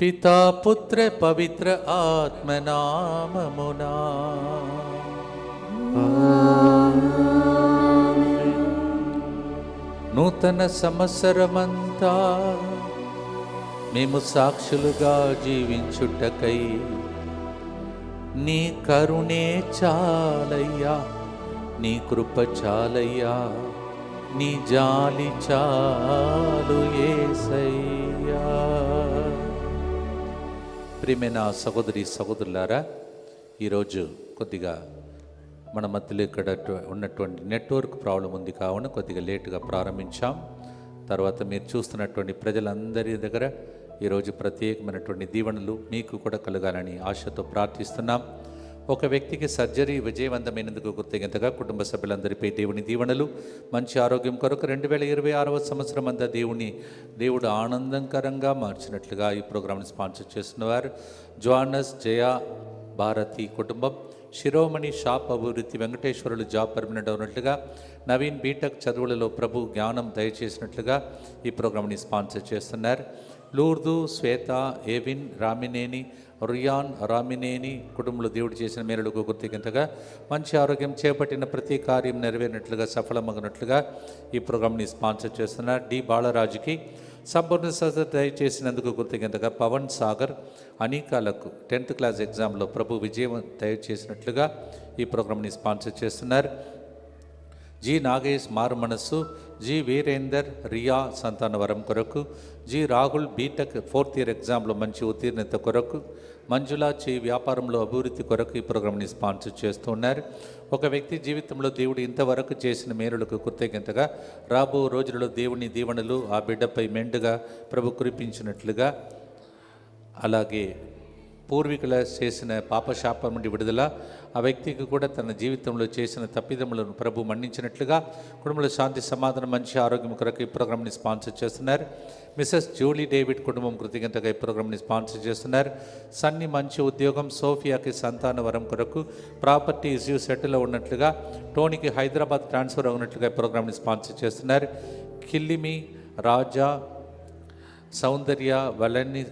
పితా పుత్ర పవిత్ర ఆత్మనామమునా నూతన సంవత్సరమంతా మేము సాక్షులుగా జీవించుటకై నీ కరుణే చాలయ్యా, నీ కృప చాలయ్యా, నీ జాలి చాలు యేసయ్యా. ప్రియమైన సహోదరి సహోదరులారా, ఈరోజు కొద్దిగా మన మధ్యలో ఇక్కడ ఉన్నటువంటి నెట్వర్క్ ప్రాబ్లం ఉంది కావున కొద్దిగా లేటుగా ప్రారంభించాం. తర్వాత మీరు చూస్తున్నటువంటి ప్రజలందరి దగ్గర ఈరోజు ప్రత్యేకమైనటువంటి దీవెనలు మీకు కూడా కలగాలని ఆశతో ప్రార్థిస్తున్నాం. ఒక వ్యక్తికి సర్జరీ విజయవంతమైనందుకు కృతజ్ఞతగా కుటుంబ సభ్యులందరిపై దేవుని దీవెనలు, మంచి ఆరోగ్యం కొరకు 2026వ సంవత్సరం అంతా దేవుడు ఆనందకరంగా మార్చినట్లుగా ఈ ప్రోగ్రాంని స్పాన్సర్ చేస్తున్నవారు జోనస్ జయ భారతి కుటుంబం, శిరోమణి షాప్ అభివృద్ధి, వెంకటేశ్వరులు జాబ్ పర్మనెంట్ అవునట్లుగా, నవీన్ బీటెక్ చదువులలో ప్రభు జ్ఞానం దయచేసినట్లుగా ఈ ప్రోగ్రాంని స్పాన్సర్ చేస్తున్నారు. లూర్దు, శ్వేత, ఏవిన్, రామినేని, రుయాన్, రామినేని కుటుంబంలో దేవుడు చేసిన మేలులకు కృతజ్ఞతగా, మంచి ఆరోగ్యం చేపట్టిన ప్రతి కార్యం నెరవేరినట్లుగా సఫలమగినట్లుగా ఈ ప్రోగ్రాంని స్పాన్సర్ చేస్తున్నారు. డి బాలరాజుకి సంపూర్ణ స్వస్థత దయచేసినందుకు కృతజ్ఞతగా, పవన్ సాగర్ అనీకాలకు 10th క్లాస్ ఎగ్జామ్లో ప్రభు విజయం దయచేసినట్లుగా ఈ ప్రోగ్రాంని స్పాన్సర్ చేస్తున్నారు. జి నాగేష్ మారు మనస్సు, జి వీరేందర్ రియా సంతాన వరం కొరకు, G Rahul BTech 4th year ఎగ్జామ్లో మంచి ఉత్తీర్ణత కొరకు, మంజులా చే వ్యాపారంలో అభివృద్ధి కొరకు ఈ ప్రోగ్రాంని స్పాన్సర్ చేస్తూ ఉన్నారు. ఒక వ్యక్తి జీవితంలో దేవుడు ఇంతవరకు చేసిన మేలులకు కృతజ్ఞతగా, రాబో రోజులలో దేవుని దీవెనలు ఆ బిడ్డపై మెండుగా ప్రభు కురిపించినట్లుగా, అలాగే పూర్వీకుల చేసిన పాపశాపం నుండి విడుదల, ఆ వ్యక్తికి కూడా తన జీవితంలో చేసిన తప్పిదములను ప్రభు మన్నించినట్లుగా, కుటుంబంలో శాంతి సమాధానం మంచి ఆరోగ్యం కొరకు ఈ ప్రోగ్రాంని స్పాన్సర్ చేస్తున్నారు. మిసెస్ జూలీ డేవిడ్ కుటుంబం కృతజ్ఞతగా ఈ ప్రోగ్రాంని స్పాన్సర్ చేస్తున్నారు. సన్ని మంచి ఉద్యోగం, సోఫియాకి సంతాన వరం కొరకు, ప్రాపర్టీ ఇష్యూ సెటిల్ ఉన్నట్లుగా, టోనీకి హైదరాబాద్ ట్రాన్స్ఫర్ అవునట్లుగా ఈ ప్రోగ్రాంని స్పాన్సర్ చేస్తున్నారు. కిల్లిమి రాజా, సౌందర్య,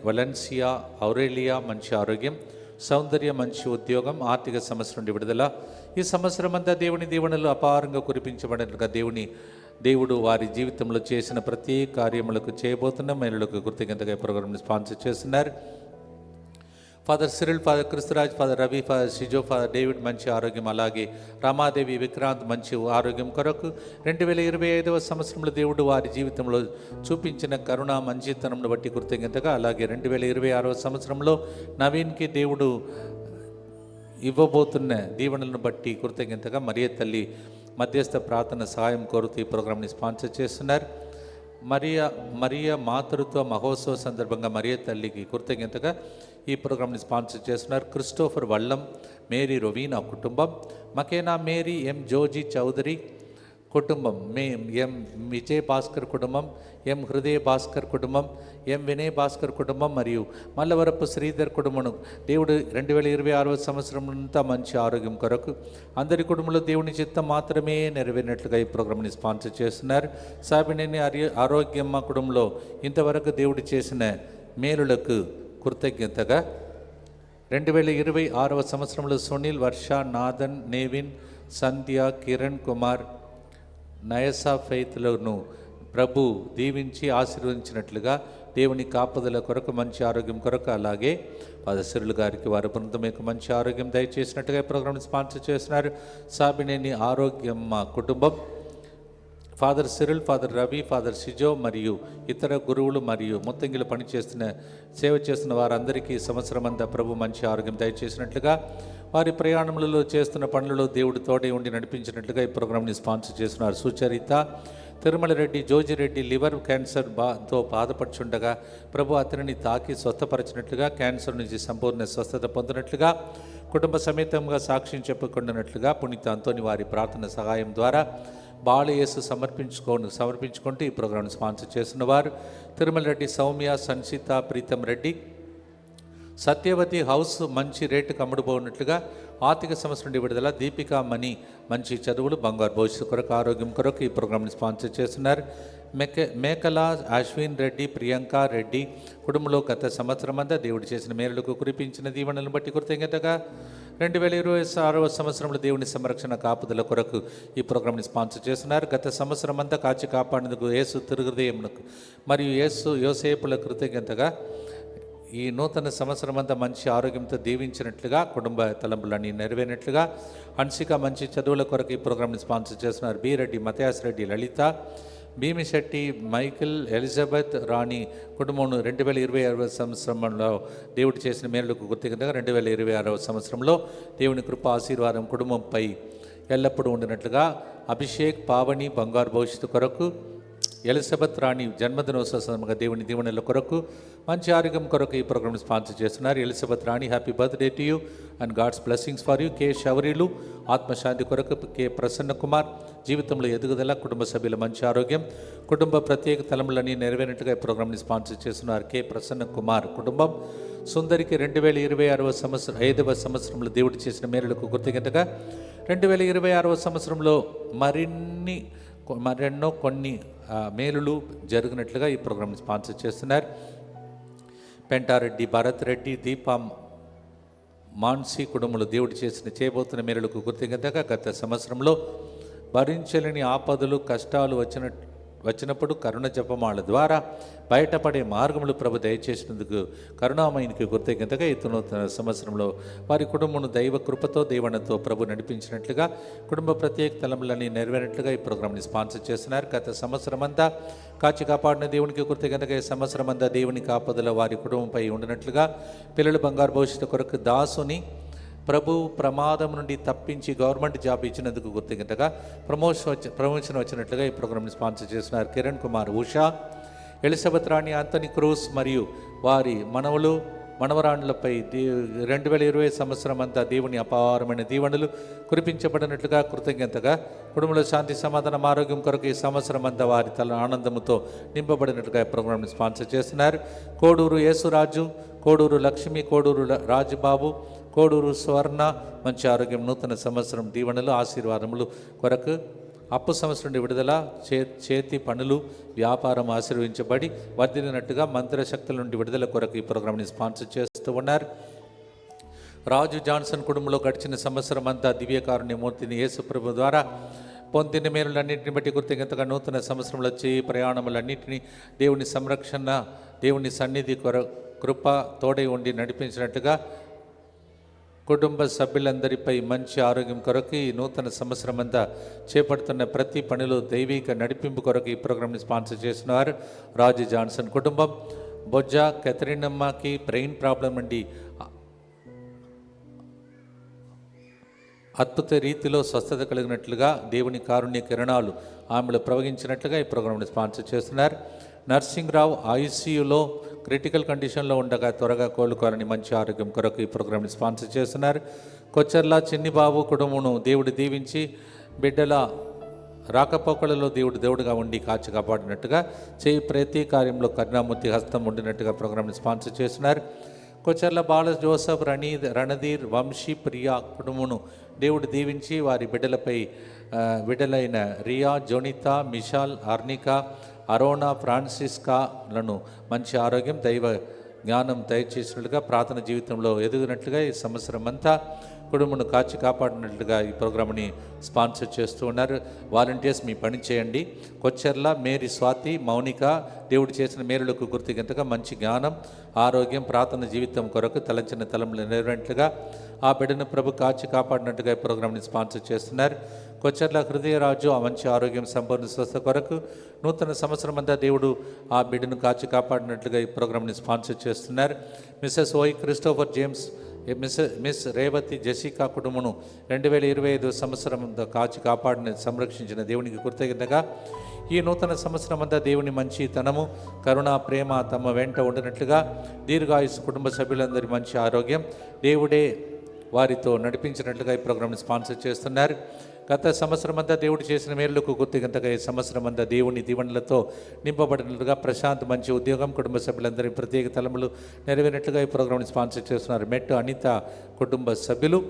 వలెన్సియా, ఔరేలియా మంచి ఆరోగ్యం, సౌందర్య మంచి ఉద్యోగం, ఆర్థిక సమస్య నుండి విడుదల. ఈ సంవత్సరం అంతా దేవుని దీవెనలు అపారంగా కురిపించబడినట్లుగా దేవుడు వారి జీవితంలో చేసిన ప్రతి కార్యములకు చేయబోతున్న మేలులకు కృతజ్ఞతగా ప్రోగ్రాంని స్పాన్సర్ చేస్తున్నారు. Father Cyril, father Kristuraj, father Ravi, father Shijo, father David మంచి ఆరోగ్యం, అలాగే రామాదేవి విక్రాంత్ మంచి ఆరోగ్యం కొరకు 2025వ సంవత్సరంలో దేవుడు వారి జీవితంలో చూపించిన కరుణ మంచితనంను బట్టి కృతజ్ఞతగా, అలాగే 2026వ సంవత్సరంలో నవీన్కి దేవుడు ఇవ్వబోతున్న దీవెనలను బట్టి కృతజ్ఞతగా మరియ తల్లి మధ్యస్థ ప్రార్థన సహాయం కోరుతూ ఈ ప్రోగ్రాంని స్పాన్సర్ చేస్తున్నారు. మరియ మాతృత్వ మహోత్సవ సందర్భంగా మరియ తల్లికి కృతజ్ఞతగా ఈ ప్రోగ్రాంని స్పాన్సర్ చేస్తున్నారు. క్రిస్టోఫర్ వల్లం, మేరీ రొవీనా కుటుంబం, మకేనా మేరీ, ఎం జోజీ చౌదరి కుటుంబం, ఎం విజయ్ భాస్కర్ కుటుంబం, ఎం హృదయ భాస్కర్ కుటుంబం, ఎం వినయ్ భాస్కర్ కుటుంబం మరియు మల్లవరపు శ్రీధర్ కుటుంబం దేవుడు 2026వ సంవత్సరం అంతా మంచి ఆరోగ్యం కొరకు, అందరి కుటుంబంలో దేవుని చిత్తం మాత్రమే నెరవేరినట్లుగా ఈ ప్రోగ్రాంని స్పాన్సర్ చేస్తున్నారు. సాబినేని ఆరోగ్యమ్మ కుటుంబంలో ఇంతవరకు దేవుడు చేసిన మేలులకు కృతజ్ఞతగా, 2026వ సంవత్సరంలో సునీల్, వర్ష, నాదన్, నేవిన్, సంధ్య, కిరణ్ కుమార్, నయసా ఫెయిత్లను ప్రభు దీవించి ఆశీర్వదించినట్లుగా దేవుని కాపుదల కొరకు మంచి ఆరోగ్యం కొరకు, అలాగే పదశరులు గారికి వారి బృందం యొక్క మంచి ఆరోగ్యం దయచేసినట్టుగా ఈ ప్రోగ్రాంని స్పాన్సర్ చేస్తున్నారు. సాబినేని ఆరోగ్యమ్మ కుటుంబం, father Cyril, father Ravi, father Shijo మరియు ఇతర గురువులు మరియు మొత్తంగిలు సేవ చేస్తున్న వారందరికీ సంవత్సరం అంతా ప్రభు మంచి ఆరోగ్యం దయచేసినట్లుగా, వారి ప్రయాణములలో చేస్తున్న పనులలో దేవుడు తోడే ఉండి నడిపించినట్లుగా ఈ ప్రోగ్రాంని స్పాన్సర్ చేస్తున్నారు. సుచరిత, తిరుమల రెడ్డి, జోజిరెడ్డి లివర్ క్యాన్సర్తో బాధపడుచుండగా ప్రభు అతనిని తాకి స్వస్థపరచినట్లుగా, క్యాన్సర్ నుంచి సంపూర్ణ స్వస్థత పొందినట్లుగా, కుటుంబ సమేతంగా సాక్ష్యం చెప్పుకున్నట్లుగా పునీత అంతోని వారి ప్రార్థన సహాయం ద్వారా బాలయేసు సమర్పించుకుంటూ ఈ ప్రోగ్రాంను స్పాన్సర్ చేస్తున్నవారు తిరుమల రెడ్డి, సౌమ్య, సంచిత, ప్రీతం రెడ్డి, సత్యవతి హౌస్ మంచి రేటుకు అమ్ముడుపోయినట్లుగా, ఆర్థిక సమస్య నుండి విడుదల, దీపికా మణి మంచి చదువులు, బంగారు భవిష్యత్తు కొరకు, ఆరోగ్యం కొరకు ఈ ప్రోగ్రాంని స్పాన్సర్ చేస్తున్నారు. మేకల అశ్విన్ రెడ్డి, ప్రియాంక రెడ్డి కుటుంబంలో గత సంవత్సరం అంతా దేవుడు చేసిన మేలులకు కురిపించిన దీవెనలను బట్టి కృతజ్ఞతగా 2026వ సంవత్సరంలో దేవుని సంరక్షణ కాపుదల కొరకు ఈ ప్రోగ్రాంని స్పాన్సర్ చేస్తున్నారు. గత సంవత్సరం అంతా కాచి కాపాడేందుకు యేసు తిరుహృదయమునకు మరియు యోసేపుల కృతజ్ఞతగా ఈ నూతన సంవత్సరం అంతా మంచి ఆరోగ్యంతో దీవించినట్లుగా, కుటుంబ తలంపులన్నీ నెరవేరినట్లుగా, హన్సిక మంచి చదువుల కొరకు ఈ ప్రోగ్రాంని స్పాన్సర్ చేస్తున్నారు. బి రెడ్డి, మతయాస్ రెడ్డి, లలిత, భీమిశెట్టి, మైకిల్, ఎలిజబెత్ రాణి కుటుంబం 2026వ సంవత్సరంలో దేవుడు చేసిన మేలుకు కృతజ్ఞతగా 2026వ సంవత్సరంలో దేవుని కృప ఆశీర్వాదం కుటుంబంపై ఎల్లప్పుడూ ఉండినట్లుగా, అభిషేక్, పావని బంగారు భవిష్యత్తు కొరకు, ఎలిజబెత్ రాణి జన్మదినోత్సవ సందర్భంగా దేవుని దీవెనల కొరకు, మంచి ఆరోగ్యం కొరకు ఈ ప్రోగ్రామ్ని స్పాన్సర్ చేస్తున్నారు. Elizabeth Rani, happy birthday to you and God's blessings for you. K Shaurilu, ఆత్మశాంతి కొరకు, కె ప్రసన్న కుమార్, జీవితంలో ఎదుగుదల, కుటుంబ సభ్యుల మంచి ఆరోగ్యం, కుటుంబ ప్రత్యేక తలములని నెరవేరినట్టుగా ఈ ప్రోగ్రామ్ని స్పాన్సర్ చేస్తున్నారు. కె ప్రసన్న కుమార్ కుటుంబం. సుందరికి 2026వ సంవత్సరం 5వ సంవత్సరంలో దేవుడు చేసిన మేలులకు కృతజ్ఞతగా 2026వ సంవత్సరంలో మరెన్నో కొన్ని మేలులు జరిగినట్లుగా ఈ ప్రోగ్రామ్ని స్పాన్సర్ చేస్తున్నారు. పెంటారెడ్డి, భరత్ రెడ్డి, దీప, మాన్సీ కుటుంబంలో దేవుడు చేయబోతున్న మేలులకు కృతజ్ఞతగా గత సంవత్సరంలో భరించలేని ఆపదలు, కష్టాలు వచ్చినప్పుడు కరుణ జపమాల ద్వారా బయటపడే మార్గములు ప్రభు దయచేసినందుకు కరుణామయునికి కృతజ్ఞతగా ఈ నూతన సంవత్సరంలో వారి కుటుంబమును దైవ కృపతో దీవెనతో ప్రభు నడిపించినట్లుగా, కుటుంబ ప్రత్యేక తలములని నెరవేరినట్లుగా ఈ ప్రోగ్రాంని స్పాన్సర్ చేస్తున్నారు. గత సంవత్సరం అంతా కాచి కాపాడిన దేవునికి కృతజ్ఞతగా ఈ సంవత్సరం అంతా దేవుని కాపుదల వారి కుటుంబంపై ఉండినట్లుగా, పిల్లలు బంగారు భవిష్యత్తు కొరకు దాసుని ప్రభు ప్రమాదం నుండి తప్పించి గవర్నమెంట్ జాబ్ ఇచ్చినందుకు కృతజ్ఞతగా ప్రమోషన్ వచ్చినట్లుగా ఈ ప్రోగ్రామ్ని స్పాన్సర్ చేస్తున్నారు. కిరణ్ కుమార్, ఉషా, ఎలిజబెత్ రాణి, ఆంథనీ క్రూస్ మరియు వారి మనవరాండ్లపై 2020 సంవత్సరం అంతా దేవుని అపారమైన దీవెనలు కురిపించబడినట్లుగా కృతజ్ఞతగా, కుటుంబంలో శాంతి సమాధానం ఆరోగ్యం కొరకు ఈ సంవత్సరం అంతా వారి తల ఆనందంతో నింపబడినట్లుగా ఈ ప్రోగ్రామ్ని స్పాన్సర్ చేస్తున్నారు. కోడూరు యేసురాజు, కోడూరు లక్ష్మి, కోడూరు రాజుబాబు, కోడూరు స్వర్ణ మంచి ఆరోగ్యం, నూతన సంవత్సరం దీవెనలు ఆశీర్వాదములు కొరకు, అప్పు సంవత్సరం నుండి విడుదల, చేతి పనులు వ్యాపారం ఆశీర్వించబడి వర్ధిల్లినట్టుగా, మంత్రశక్తుల నుండి విడుదల కొరకు ఈ ప్రోగ్రామ్ని స్పాన్సర్ చేస్తూ ఉన్నారు. రాజు జాన్సన్ కుటుంబంలో గడిచిన సంవత్సరం అంతా దివ్యకారుణ్యమూర్తిని యేసు ప్రభు ద్వారా పొందిన మేలులన్నింటిని బట్టి కృతజ్ఞతగా నూతన సంవత్సరంలో ప్రయాణములన్నింటినీ దేవుని సంరక్షణ, దేవుని సన్నిధి కృప తోడై ఉండి నడిపించినట్టుగా, కుటుంబ సభ్యులందరిపై మంచి ఆరోగ్యం కొరకు ఈ నూతన సంవత్సరం అంతా చేపడుతున్న ప్రతి పనిలో దైవిక నడిపింపు కొరకు ఈ ప్రోగ్రామ్ని స్పాన్సర్ చేస్తున్నారు. రాజు జాన్సన్ కుటుంబం. బొజ్జ కెథరినమ్మకి బ్రెయిన్ ప్రాబ్లం నుండి అద్భుత రీతిలో స్వస్థత కలిగినట్లుగా దేవుని కారుణ్య కిరణాలు ఆమెలో ప్రవహించినట్లుగా ఈ ప్రోగ్రామ్ని స్పాన్సర్ చేస్తున్నారు. నర్సింగ్రావు ఐసీయూలో క్రిటికల్ కండిషన్లో ఉండగా త్వరగా కోలుకోవాలని మంచి ఆరోగ్యం కొరకు ఈ ప్రోగ్రామ్ని స్పాన్సర్ చేస్తున్నారు. కొచ్చర్ల చిన్నిబాబు కుటుంబమును దేవుడు దీవించి బిడ్డల రాకపోకలలో దేవుడుగా ఉండి కాచి కాపాడినట్టుగా, చేయి ప్రతి కార్యంలో కరుణామూర్తి హస్తం ఉండినట్టుగా ప్రోగ్రామ్ని స్పాన్సర్ చేస్తున్నారు. కొచ్చర్ల బాల జోసఫ్, రణధీర్, వంశీ, ప్రియా కుటుంబమును దేవుడు దీవించి వారి బిడ్డలైన రియా, జోనిత, మిషాల్, అర్నిక, అరోనా, ఫ్రాన్సిస్కాలను మంచి ఆరోగ్యం, దైవ జ్ఞానం దయచేసినట్లుగా, ప్రార్థన జీవితంలో ఎదుగునట్లుగా ఈ సంవత్సరం అంతా కుటుంబను కాచి కాపాడినట్లుగా ఈ ప్రోగ్రామ్ని స్పాన్సర్ చేస్తూ ఉన్నారు. వాలంటీర్స్ మీ పని చేయండి. కొచ్చెర్ల మేరీ, స్వాతి, మౌనిక దేవుడు చేసిన మేలులకు కృతజ్ఞతగా మంచి జ్ఞానం, ఆరోగ్యం, ప్రార్థన జీవితం కొరకు తలంచిన తలంలో నెరవేరినట్లుగా, ఆ బిడ్డను ప్రభు కాచి కాపాడినట్టుగా ఈ ప్రోగ్రామ్ని స్పాన్సర్ చేస్తున్నారు. కొచ్చెర్ల హృదయరాజు ఆ మంచి ఆరోగ్యం, సంపూర్ణ స్వస్థ కొరకు నూతన సంవత్సరం అంతా దేవుడు ఆ బిడ్డను కాచి కాపాడినట్లుగా ఈ ప్రోగ్రామ్ని స్పాన్సర్ చేస్తున్నారు. మిస్సెస్ ఓయ్ Christopher James, miss Revathi, Jessica కుటుంబమును 2025 సంవత్సరం కాచి కాపాడిన సంరక్షించిన దేవునికి కృతజ్ఞతగా, ఈ నూతన సంవత్సరం అంతా దేవుని మంచి తనము, కరుణ, ప్రేమ తమ వెంట ఉండినట్లుగా, దీర్ఘాయుసు, కుటుంబ సభ్యులందరి మంచి ఆరోగ్యం దేవుడే వారితో నడిపించినట్లుగా ఈ ప్రోగ్రామ్ని స్పాన్సర్ చేస్తున్నారు. గత సంవత్సరం అంతా దేవుడు చేసిన మేలులకు కృతజ్ఞతగా ఈ సంవత్సరం అంతా దేవుని దీవెనలతో నింపబడినట్లుగా, ప్రశాంత్ మంచి ఉద్యోగం, కుటుంబ సభ్యులందరి ప్రత్యేక తలములు నెరవేరినట్లుగా ఈ ప్రోగ్రామ్ని స్పాన్సర్ చేస్తున్నారు. మెట్టు అనిత కుటుంబ సభ్యులు.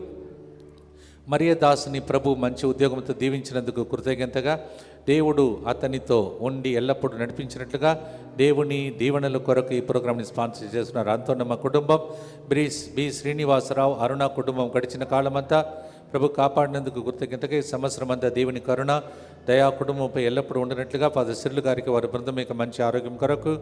మరియ దాసుని ప్రభు మంచి ఉద్యోగంతో దీవించినందుకు కృతజ్ఞతగా దేవుడు అతనితో ఉండి ఎల్లప్పుడూ నడిపించినట్లుగా దేవుని దీవెనల కొరకు ఈ ప్రోగ్రామ్ని స్పాన్సర్ చేస్తున్నారు. అంతోన్నమ్మ కుటుంబం, బి శ్రీనివాసరావు, అరుణ కుటుంబం గడిచిన కాలమంతా ప్రభు కాపాడినందుకు కృతజ్ఞతగా ఈ సంవత్సరం అంతా దేవుని కరుణ దయా కుటుంబంపై ఎల్లప్పుడూ ఉండినట్లుగా ఫాదర్ సిర్లు గారికి వారి బృందం యొక్క మంచి ఆరోగ్యం కొరకు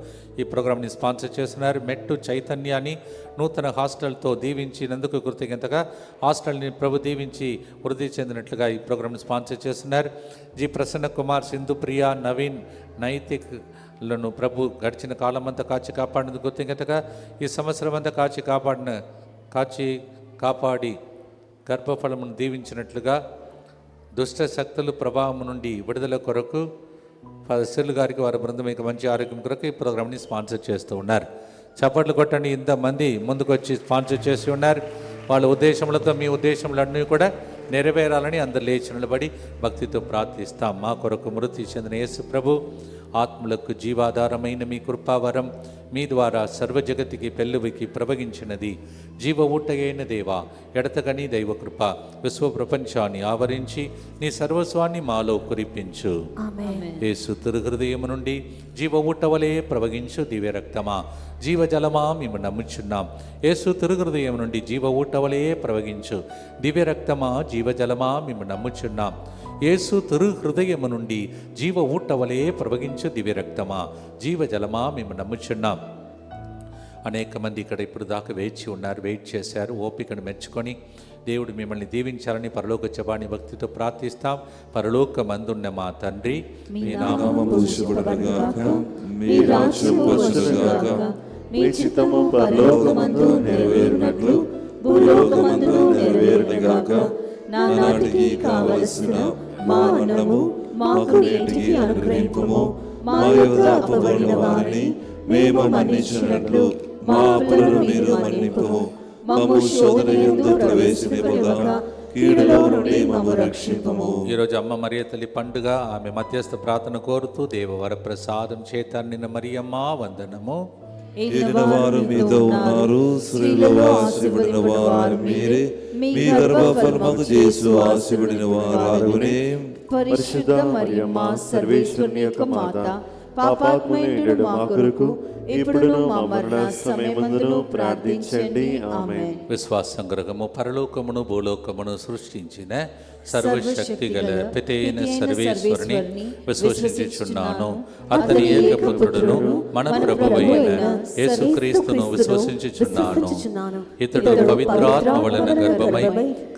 ఈ ప్రోగ్రామ్ని స్పాన్సర్ చేస్తున్నారు. మెట్టు చైతన్యాన్ని నూతన హాస్టల్తో దీవించినందుకు కృతజ్ఞతగా హాస్టల్ని ప్రభు దీవించి వృద్ధి చెందినట్లుగా ఈ ప్రోగ్రామ్ని స్పాన్సర్ చేస్తున్నారు. జి ప్రసన్న కుమార్, సింధు ప్రియా, నవీన్, నైతిక్లను ప్రభు గడిచిన కాలమంతా కాచి కాపాడినందుకు కృతజ్ఞతగా ఈ సంవత్సరం అంతా కాపాడి గర్భఫలమును దీవించినట్లుగా దుష్ట శక్తుల ప్రభావం నుండి విడుదల కొరకు ఫాదర్ సిర్లు గారికి వారి బృందం యొక్క మంచి ఆరోగ్యం కొరకు ఈ ప్రోగ్రామ్ని స్పాన్సర్ చేస్తూ ఉన్నారు. చప్పట్లు కొట్టండి. ఇంతమంది ముందుకు వచ్చి స్పాన్సర్ చేసి ఉన్నారు. వాళ్ళ ఉద్దేశములతో మీ ఉద్దేశములన్నీ కూడా నెరవేరాలని అందరు లేచి నిలబడి భక్తితో ప్రార్థిస్తాం. మా కొరకు మృతి చెందిన యేసు ప్రభు ఆత్మలకు జీవాధారమైన మీ కృపావరం మీ ద్వారా సర్వజగతికి పెళ్ళువికి ప్రవగించినది. జీవ ఊటయైన దేవా, ఎడతగని దైవకృప విశ్వ ప్రపంచాన్ని ఆవరించి నీ సర్వస్వాన్ని మాలో కురిపించు. యేసు తిరుహృదయము నుండి జీవ ఊటవలే ప్రవగించు దివ్య రక్తమా, జీవజలమా మేము నమ్ముచున్నాం. యేసు తిరుహృదయం నుండి జీవ ఊటవలే ప్రవగించు దివ్య రక్తమా, జీవజలమా మేము నమ్ముచున్నాం. యేసు తిరు హృదయము నుండి జీవ ఊటవలే ప్రవగించు దివ్య రక్తమా, జీవజలమా మేము నమ్ముచున్నాం. అనేక మంది ఇక్కడ ఇప్పుడు దాకా వెయిట్ చేశారు. ఓపికను మెచ్చుకొని దేవుడు మిమ్మల్ని దీవించాలని పరలోక జపాని భక్తితో ప్రార్థిస్తాం. పరలోకమందున్న మా తండ్రి, మీ నామము పూజింపబడుగాక, మీ రాజ్యం వచ్చుగాక, మీ చిత్తము పరలోకమందు నెరవేరునట్లు భూలోకమందు నెరవేరునుగాక. నానాటికి కావలసిన మా అన్నము మాకు నేటికి అనుగ్రహింపుము. మా యొద్ద అప్పుబడిన వారిని మేము మన్నించినట్లు మా అప్పులను మీరు మన్నింపుము. మమ్ము శోధన యందు ప్రవేశింపనివ్వక కీడులో నుండి మమ్ము రక్షింపుము. ఈరోజు అమ్మ మరియ తల్లి పండుగ. ఆమె మధ్యస్థ ప్రార్థన కోరుతూ దేవవర ప్రసాదం చేత నిన్న మరియమ్మ వందనము. వారు మీతో ఉన్నారు, స్త్రీలలో ఆశీర్వదిన వారు మీరే, మీ గర్భఫలము యేసు ఆశీర్వదిన వారాగునే. పరిశుద్ధ మరియమ్మ సర్వేశ్వరుని యొక్క మాత, పాపాత్ములైన మా కొరకు ఇప్పుడును మా మరణ సమయమందును ప్రార్థించండి. ఆమేన్. విశ్వాసం గ్రహము పరలోకమును భూలోకమును సృష్టించిన సర్వశక్తి గల పితైన సర్వేశ్వరుని విశ్వసించుచున్నాను. అతని ఏకపుత్రుడును మన ప్రభువైన యేసుక్రీస్తును విశ్వసించుచున్నాను. ఇతడు పవిత్రాత్మ వలన గర్భమై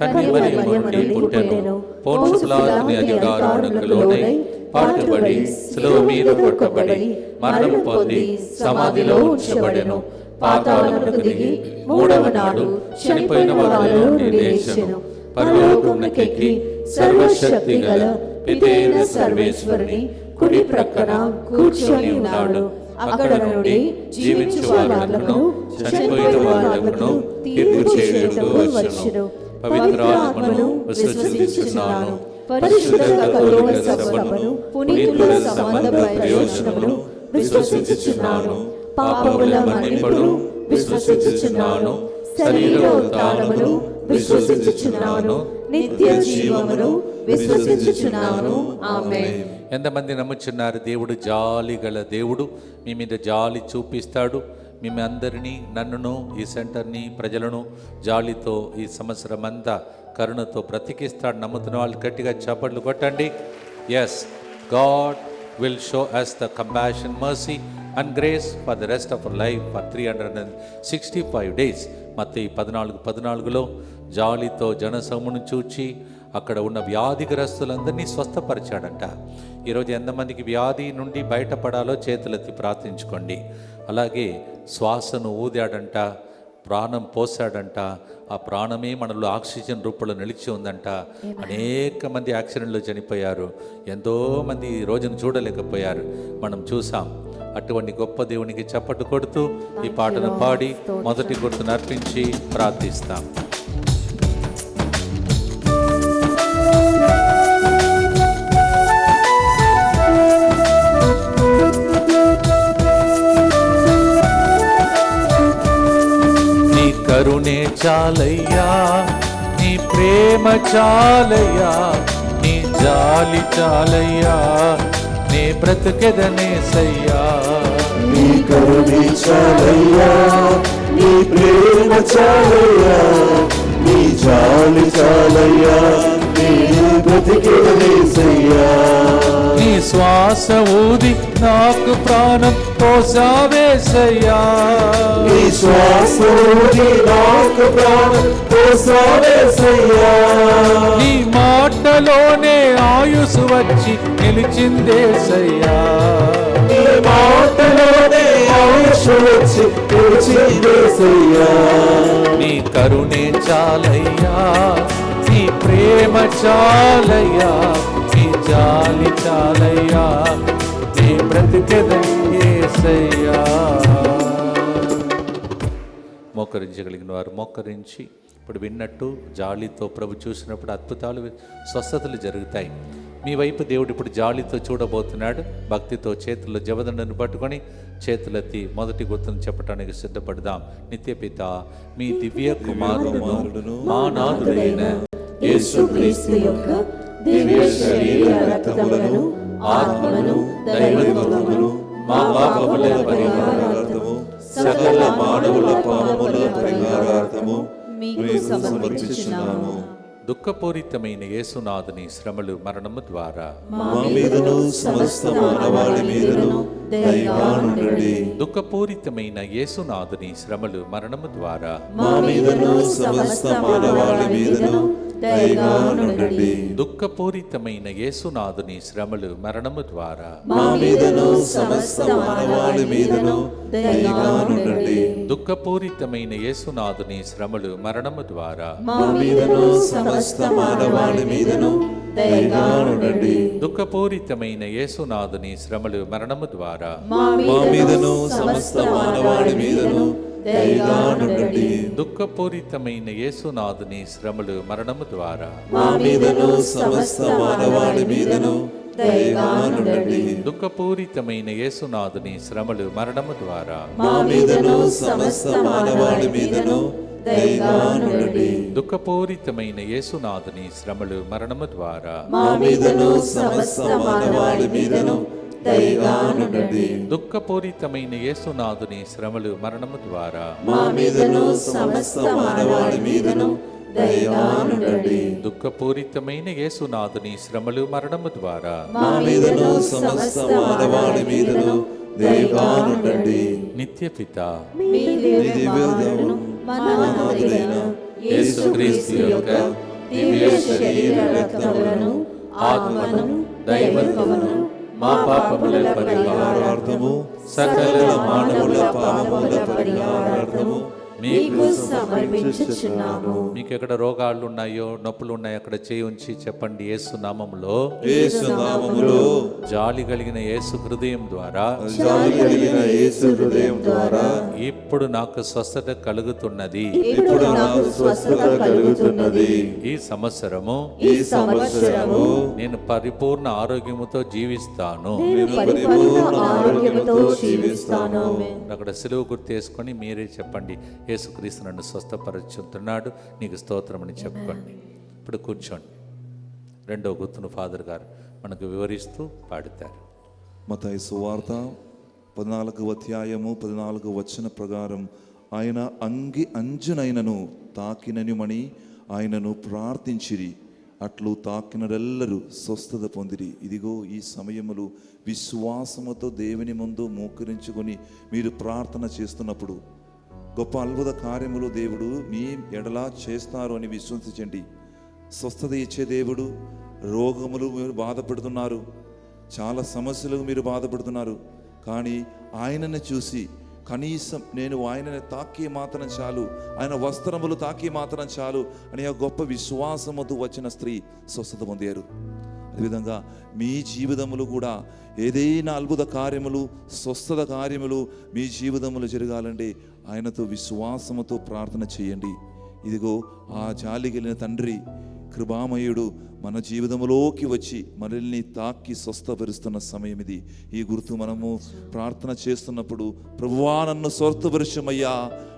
కన్య మరియమ్మ నుండి పుట్టెను. పోన్షు పిలాతుని అధికారమునకు లోనై పాటుబడి శిలువ మీద కొట్టబడి మరణం పొంది సమాధిలో ఉంచబడెను. పాతాళమునకు దిగి మూడవ నాడు చనిపోయిన వారిలో నుండి లేచెను. పరలోకమునకెక్కి సర్వశక్తి గల పితైన సర్వేశ్వరుని కుడి ప్రక్కన కూర్చొని ఉన్నాడు. అక్కడ నుండి జీవించు వారులను చనిపోయిన వారులను తీర్పు చేయుటకు వచ్చును. పవిత్రాత్మను విశ్వసించుచున్నాను. పరిశుద్ధ కథోలిక సభను పునీతుల సంబంధ ప్రయోజనమును విశ్వసించుచున్నాను. పాపముల మన్నింపును విశ్వసించుచున్నాను. శరీర ఉత్థానమును విశ్వసించుచున్నాను. నిత్య జీవమును విశ్వసించుచున్నాను. ఆమేన్. ఎంతమంది నమ్ముచున్నారు? దేవుడు జాలి గల దేవుడు, మీ మీద జాలి చూపిస్తాడు. మేము అందరినీ, నన్నును, ఈ సెంటర్ని, ప్రజలను జాలితో ఈ సంవత్సరం అంతా కరుణతో బ్రతికిస్తాడు. నమ్ముతున్న వాళ్ళు గట్టిగా చప్పట్లు కొట్టండి. Yes, God will show us the compassion, mercy and grace for the rest of our life for 365 days. మత్తయి 14:14లో జాలితో జనసమూహమును చూచి అక్కడ ఉన్న వ్యాధిగ్రస్తులందరినీ స్వస్థపరిచాడంట. ఈరోజు ఎంతమందికి వ్యాధి నుండి బయటపడాలో చేతులెత్తి ప్రార్థించుకోండి. అలాగే శ్వాసను ఊదాడంట, ప్రాణం పోసాడంట. ఆ ప్రాణమే మనలో ఆక్సిజన్ రూపంలో నిలిచి ఉందంట. అనేక మంది యాక్సిడెంట్లో చనిపోయారు. ఎంతోమంది ఈ రోజును చూడలేకపోయారు. మనం చూసాం. అటువంటి గొప్ప దేవునికి చప్పట్లు కొడుతూ ఈ పాటను పాడి మొదటి గుర్తును అర్పించి ప్రార్థిస్తాం. నీ కరుణే చాలయ్యా, నీ ప్రేమ చాలయ్యా, నీ జాలి చాలయ్యా, నీ బ్రతికెదనేసయ్యా. నీ కరుణే చాలయ్యా, నీ ప్రేమ చాలయ్యా, నీ జాలి చాలయ్యా, నీ బ్రతికేదనేసయ్యా. నీ శ్వాస ఊది నాకు ప్రాణం పోసావేసయ్యా, నీ శ్వాస ఊది నాకు ప్రాణం పోసావేసయ్యా. నీ మాటలోనే ఆయుసు వచ్చి నిలిచిందేసయ్యా, నీ మాటలోనే ఆయుష్ వచ్చి నిలిచిందేసయ్యా. నీ కరుణే చాలయ్యా, నీ ప్రేమ చాలయ్యా, నీ జాలి చాలయ్యా, నీ బ్రతికెదయ్యేసయ్యా. మోకరించగలిగిన వారు మోకరించి ఇప్పుడు విన్నట్టు జాలితో ప్రభు చూసినప్పుడు అద్భుతాలు, స్వస్థతలు జరుగుతాయి. మీ వైపు దేవుడు ఇప్పుడు జాలితో చూడబోతున్నాడు. భక్తితో చేతుల్లో జవదండను పట్టుకొని చేతులెత్తి మొదటి గుర్తును చెప్పడానికి సిద్ధపడదాం. నిత్యపిత మీ దివ్య కుమారుడును మా నాథుడైన యేసుక్రీస్తు యొక్క దివ్య శరీర రక్తములను ఆత్మను దైవత్వమును మా పాపముల పరిహారార్థము సకల మానవుల పాపముల పరిహారార్థము మీకు సమర్పించుచున్నాము. దుఃఖపూరితమైన యేసునాథుని శ్రమలు మరణము ద్వారా మా మీదను సమస్త మానవాళి మీదను దయగా నుండండి. దుఃఖపూరితమైన యేసునాథుని శ్రమలు మరణము ద్వారా మా మీదను సమస్త మానవాళి మీదను దయగా నుండండి. దుఃఖపూరితమైన యేసునాథుని శ్రమలు మరణము ద్వారా మా మీదను సమస్త మానవాళి మీదను దయగా నుండండి. దుఃఖపూరితమైన యేసునాథుని శ్రమలు మరణము ద్వారా మా మీదను సమస్త మానవాళి మీదను దయగా నుండండి. దుఃఖపూరితమైన యేసునాథుని శ్రమలు మరణము ద్వారా మా మీదను సమస్త మానవాళి మీదను దయగా నుండండి. దుఃఖపూరితమైన యేసునాథుని శ్రమలు మరణము ద్వారా మా మీదను సమస్త మానవాళి మీదను దయగా నుండండి. దుఃఖపూరితమైన యేసునాథుని శ్రమలు మరణము ద్వారా మా మీదను సమస్త మానవాళి మీదను దయగా నుండండి. దుఃఖపూరితమైన యేసునాథుని శ్రమలు మరణము ద్వారా మా మీదను సమస్త మానవాళి మీదను దయగా నుండండి. దుఃఖపూరితమైన యేసునాథుని శ్రమలు మరణము ద్వారా మా మీదను సమస్త మానవాళి మీదను దయగా నుండండి. దుఃఖపూరితమైన యేసునాథుని శ్రమలు మరణము ద్వారా మా మీదను సమస్త మానవాళి మీదను దయగా నుండండి. నిత్యపిత మీ దివ్యనామమును మన నాథుడైన యేసుక్రీస్తు యొక్క దివ్య శరీర రక్తములను ఆత్మను దైవత్వమును మా పాపముల పరిహారార్థము సకల మానవుల పాపముల పరిహారార్థము మీకు సమర్పించుచున్నాము. మీకు ఎక్కడ రోగాలు ఉన్నాయో నొప్పులు ఉన్నాయో అక్కడ చేయి ఉంచి చెప్పండి. యేసు నామములో యేసు నామములో జాలి కలిగిన యేసు హృదయం ద్వారా జాలి కలిగిన యేసు హృదయం ద్వారా ఇప్పుడు నాకు స్వస్థత కలుగుతున్నది. ఇప్పుడు నాకు స్వస్థత కలుగుతున్నది. ఈ సంవత్సరము నేను పరిపూర్ణ ఆరోగ్యముతో జీవిస్తాను. పరిపూర్ణ ఆరోగ్యముతో జీవిస్తాను. అక్కడ సిలువ గుర్తేసుకొని మీరే చెప్పండి. యేసుక్రీస్తు నన్ను స్వస్థపరుచుతున్నాడు, నీకు స్తోత్రం అని చెప్పుకోండి. ఇప్పుడు కూర్చోండి. రెండో గుర్తును ఫాదర్ గారు మనకు వివరిస్తూ పాడుతారు. మత్తయి సువార్త 14వ అధ్యాయము 14వ వచన ప్రకారం ఆయన అంజునైనను తాకిననిమని ఆయనను ప్రార్థించిరి. అట్లు తాకినరెల్లరూ స్వస్థత పొందిరి. ఇదిగో ఈ సమయములు విశ్వాసముతో దేవుని ముందు మోకరించుకొని మీరు ప్రార్థన చేస్తున్నప్పుడు గొప్ప అద్భుత కార్యములు దేవుడు మీ ఎడలా చేస్తారు అని విశ్వసించండి. స్వస్థత ఇచ్చే దేవుడు. రోగములు మీరు బాధపడుతున్నారు, చాలా సమస్యలు మీరు బాధపడుతున్నారు, కానీ ఆయనను చూసి కనీసం నేను ఆయనని తాకి మాత్రం చాలు, ఆయన వస్త్రములు తాకి మాత్రం చాలు అని ఆ గొప్ప విశ్వాసముతో వచ్చిన స్త్రీ స్వస్థత పొందారు. అదేవిధంగా మీ జీవితములు కూడా ఏదైనా అద్భుత కార్యములు, స్వస్థత కార్యములు మీ జీవితములు జరగాలంటే ఆయనతో విశ్వాసముతో ప్రార్థన చేయండి. ఇదిగో ఆ జాలి కలిగిన తండ్రి కృపామయుడు మన జీవితంలోకి వచ్చి మనల్ని తాకి స్వస్థపరుస్తున్న సమయం ఇది. ఈ గుర్తు మనము ప్రార్థన చేస్తున్నప్పుడు ప్రభువా నన్ను స్వస్థపరచమయ్యా,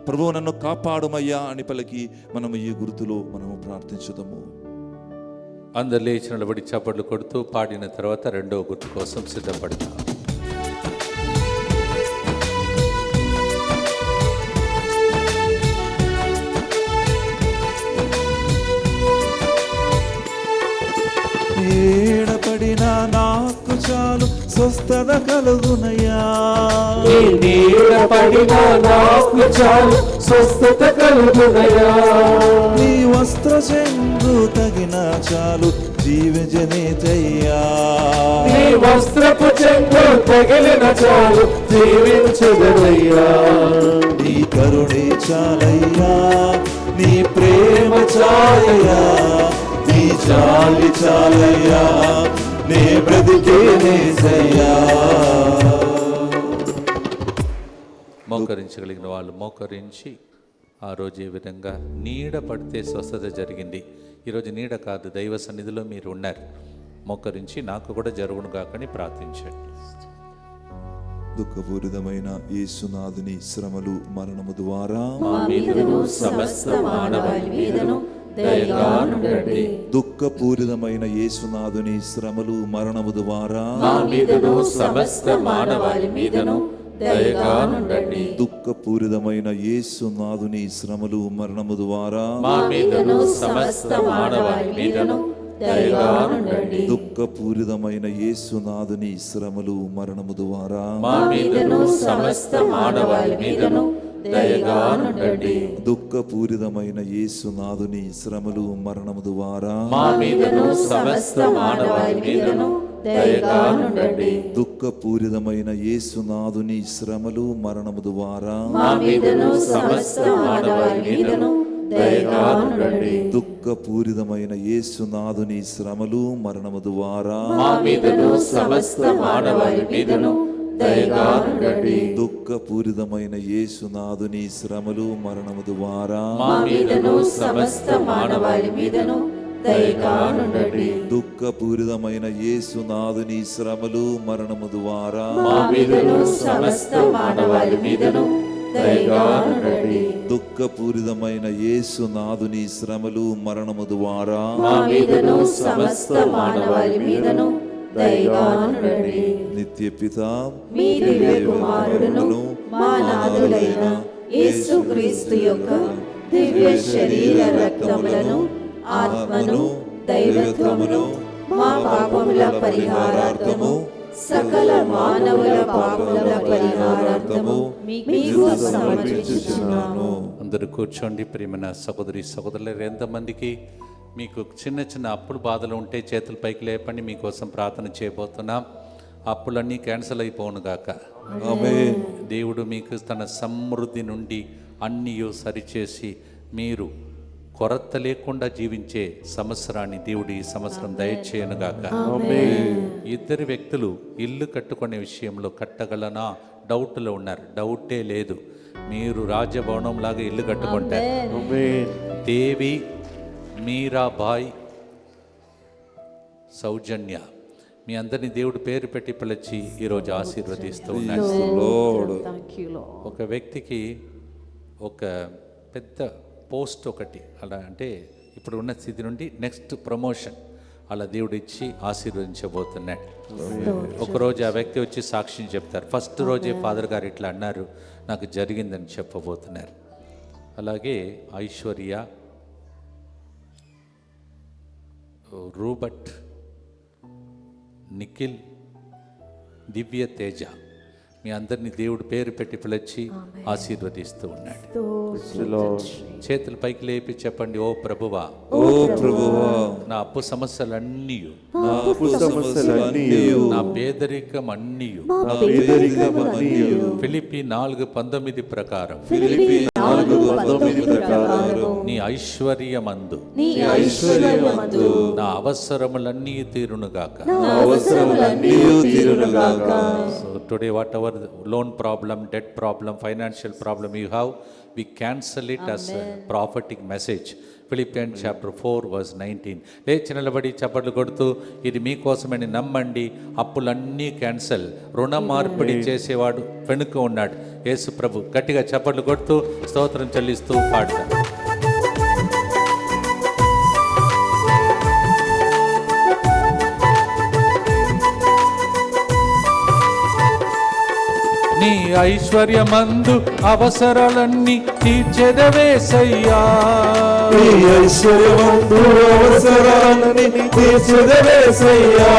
ప్రభువు నన్ను కాపాడుమయ్యా అని పలికి మనము ఈ గుర్తులో మనము ప్రార్థించుదాము. అందరు లేచి నిలబడి చప్పట్లు కొడుతూ పాడిన తర్వాత రెండవ గుర్తు కోసం సిద్ధపడతాం. ఏడపడినా నాకు చాలు స్వస్థత కలుగునయ్యా, నీడపడినా నాకు చాలు స్వస్థత కలుగునయ్యా, నీ వస్త్ర చెంగు తగిన చాలు జీవజనేతయ్యా, నీ వస్త్రపు చెంగు తగిలిన చాలు జీవించదనయ్యా, నీ కరుణే చాలయ్యా, నీ ప్రేమ చాలయ్యా, నీ చాలి చాలయ్యా, నీ బ్రతికేనేసయ్యా. మోకరించగలిగిన వాళ్ళు మోకరించి ఆ రోజు ఏ విధంగా నీడ పడితే స్వస్థత జరిగింది. ఈరోజు నీడ కాదు, దైవ సన్నిధిలో మీరు ఉన్నారు. మోకరించి నాకు కూడా జరుగును కాకని ప్రార్థించండి. దుఃఖపూరితమైన యేసునాథుని శ్రమలు మరణము ద్వారా మా మీదను సమస్త మానవాళి మీదను దయగా నుండండి. దుఃఖపూరితమైన యేసునాథుని శ్రమలు మరణము ద్వారా మా మీదను సమస్త మానవాళి మీదను దయగా నుండండి. దుఃఖపూరితమైన యేసునాథుని శ్రమలు మరణము ద్వారా మా మీదను సమస్త మానవాళి మీదను దయగా నుండండి. దుఃఖపూరితమైన యేసునాథుని శ్రమలు మరణము ద్వారా మా మీదను సమస్త మానవాళి మీదను దయగా నుండండి. దుఃఖపూరితమైన యేసునాథుని శ్రమలు మరణము ద్వారా మా మీదను సమస్త మానవాళి మీదను దయగా నుండండి. దుఃఖపూరితమైన యేసునాథుని శ్రమలు మరణము ద్వారా మా మీదను సమస్త మానవాళి మీదను దయగా నుండండి. దుఃఖపూరితమైన యేసునాథుని శ్రమలు మరణము ద్వారా మా మీదను సమస్త మానవాళి మీదను దయగా నుండండి. దుఃఖపూరితమైన యేసునాథుని శ్రమలు మరణము ద్వారా మా మీదను సమస్త మానవాళి మీదను దయగా నుండండి. దుఃఖపూరితమైన యేసునాథుని శ్రమలు మరణము ద్వారా మా మీదను సమస్త మానవాళి మీదను దయగా నుండండి. దుఃఖపూరితమైన యేసునాథుని శ్రమలు మరణము ద్వారా మా మీదను సమస్త మానవాళి మీదను దయగా నుండండి. నిత్య పిత మీ దివ్య కుమారుడును మా నాథుడైన యేసుక్రీస్తు యొక్క దివ్య శరీర రక్తములను ఆత్మను దైవత్వమును మా పాపముల పరిహారార్థము సకల మానవుల పాపముల పరిహారార్థము మీకు సమర్పించుచున్నాను. అందరూ కూర్చోండి. ప్రియమైన సహోదరి సహోదరులు, ఎంతమందికి మీకు చిన్న చిన్న అప్పులు బాధలు ఉంటే చేతులు పైకి లేపండి. మీకోసం ప్రార్థన చేయబోతున్నాం. అప్పులన్నీ క్యాన్సిల్ అయిపోను గాక. ఆమేన్. దేవుడు మీకు తన సమృద్ధి నుండి అన్నీ సరిచేసి మీరు కొరత లేకుండా జీవించే సంవత్సరాన్ని దేవుడు ఈ సంవత్సరం దయచేయనుగాక. ఇద్దరు వ్యక్తులు ఇల్లు కట్టుకునే విషయంలో కట్టగలనా డౌట్లో ఉన్నారు. డౌటే లేదు, మీరు రాజభవనం లాగా ఇల్లు కట్టుకుంటారు. దేవి, మీరాబాయ్, సౌజన్య, మీ అందరినీ దేవుడు పేరు పెట్టి పిలిచి ఈరోజు ఆశీర్వదిస్తూ ఉన్నారు. ఒక వ్యక్తికి ఒక పెద్ద పోస్ట్ ఒకటి, అలా అంటే ఇప్పుడు ఉన్న స్థితి నుండి నెక్స్ట్ ప్రమోషన్ అలా దేవుడు ఇచ్చి ఆశీర్వదించబోతున్నాడు. ఒకరోజు ఆ వ్యక్తి వచ్చి సాక్ష్యం చెప్తారు. ఫస్ట్ రోజే ఫాదర్ గారు ఇట్లా అన్నారు, నాకు జరిగిందని చెప్పబోతున్నారు. అలాగే ఐశ్వర్య, రూబర్ట్, నిఖిల్, దివ్య తేజ, మీ అందరినీ దేవుడు పేరు పెట్టి పిలిచి ఆశీర్వదిస్తూ ఉన్నాడు. చేతులు పైకి లేపి చెప్పండి, ఓ ప్రభువా, ఓ ప్రభువా, నా అప్పు సమస్యలన్నీ, నా అప్పు సమస్యలన్నీ, నా పేదరికం అన్నీ ఫిలిప్పీ 4:19 ప్రకారం నీ ఐశ్వర్యమందు నా అవసరములన్నీ తీరునుగాక. So today whatever loan problem, debt problem, financial problem you have, we cancel it as a prophetic message. ఫిలిపియన్ chapter 4:19. లేచి నిలబడి చప్పట్లు కొడుతూ ఇది మీకోసమని నమ్మండి, అప్పులన్నీ క్యాన్సల్, రుణ మార్పిడి చేసేవాడు వెనుక ఉన్నాడు యేసు ప్రభు. గట్టిగా చప్పట్లు కొడుతూ స్తోత్రం చెల్లిస్తూ పాడతారు. నీ ఐశ్వర్యమందు అవసరాలన్నీ తీర్చెదవేసయ్యా, నీ ఐశ్వర్యమందు అవసరాలని తీర్చెదవేసయ్యా.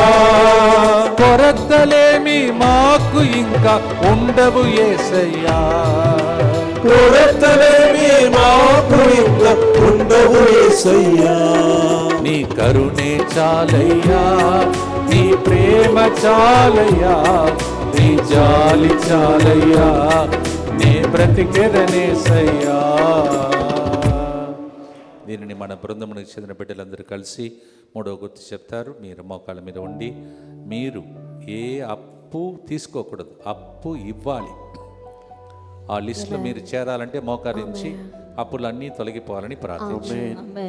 కొరతలేమి మాకు ఇంకా ఉండవు యేసయ్యా, కొరతలేమి మాకు ఇంకా ఉండవు యేసయ్యా. నీ కరుణే చాలయ్యా, నీ ప్రేమ చాలయ్యా, నీ జాలి చాలయ్యా, నీ బ్రతికెదనేసయ్యా. దీనిని మన బృందమునికి చెందిన బిడ్డలందరూ కలిసి మూడవ గుర్తు చెప్తారు. మీరు మోకాళ్ళ మీద ఉండి, మీరు ఏ అప్పు తీసుకోకూడదు, అప్పు ఇవ్వాలి. ఆ లిస్టులో మీరు చేరాలంటే మోకరించి అప్పులన్నీ తొలగిపోవాలని ప్రార్థించండి.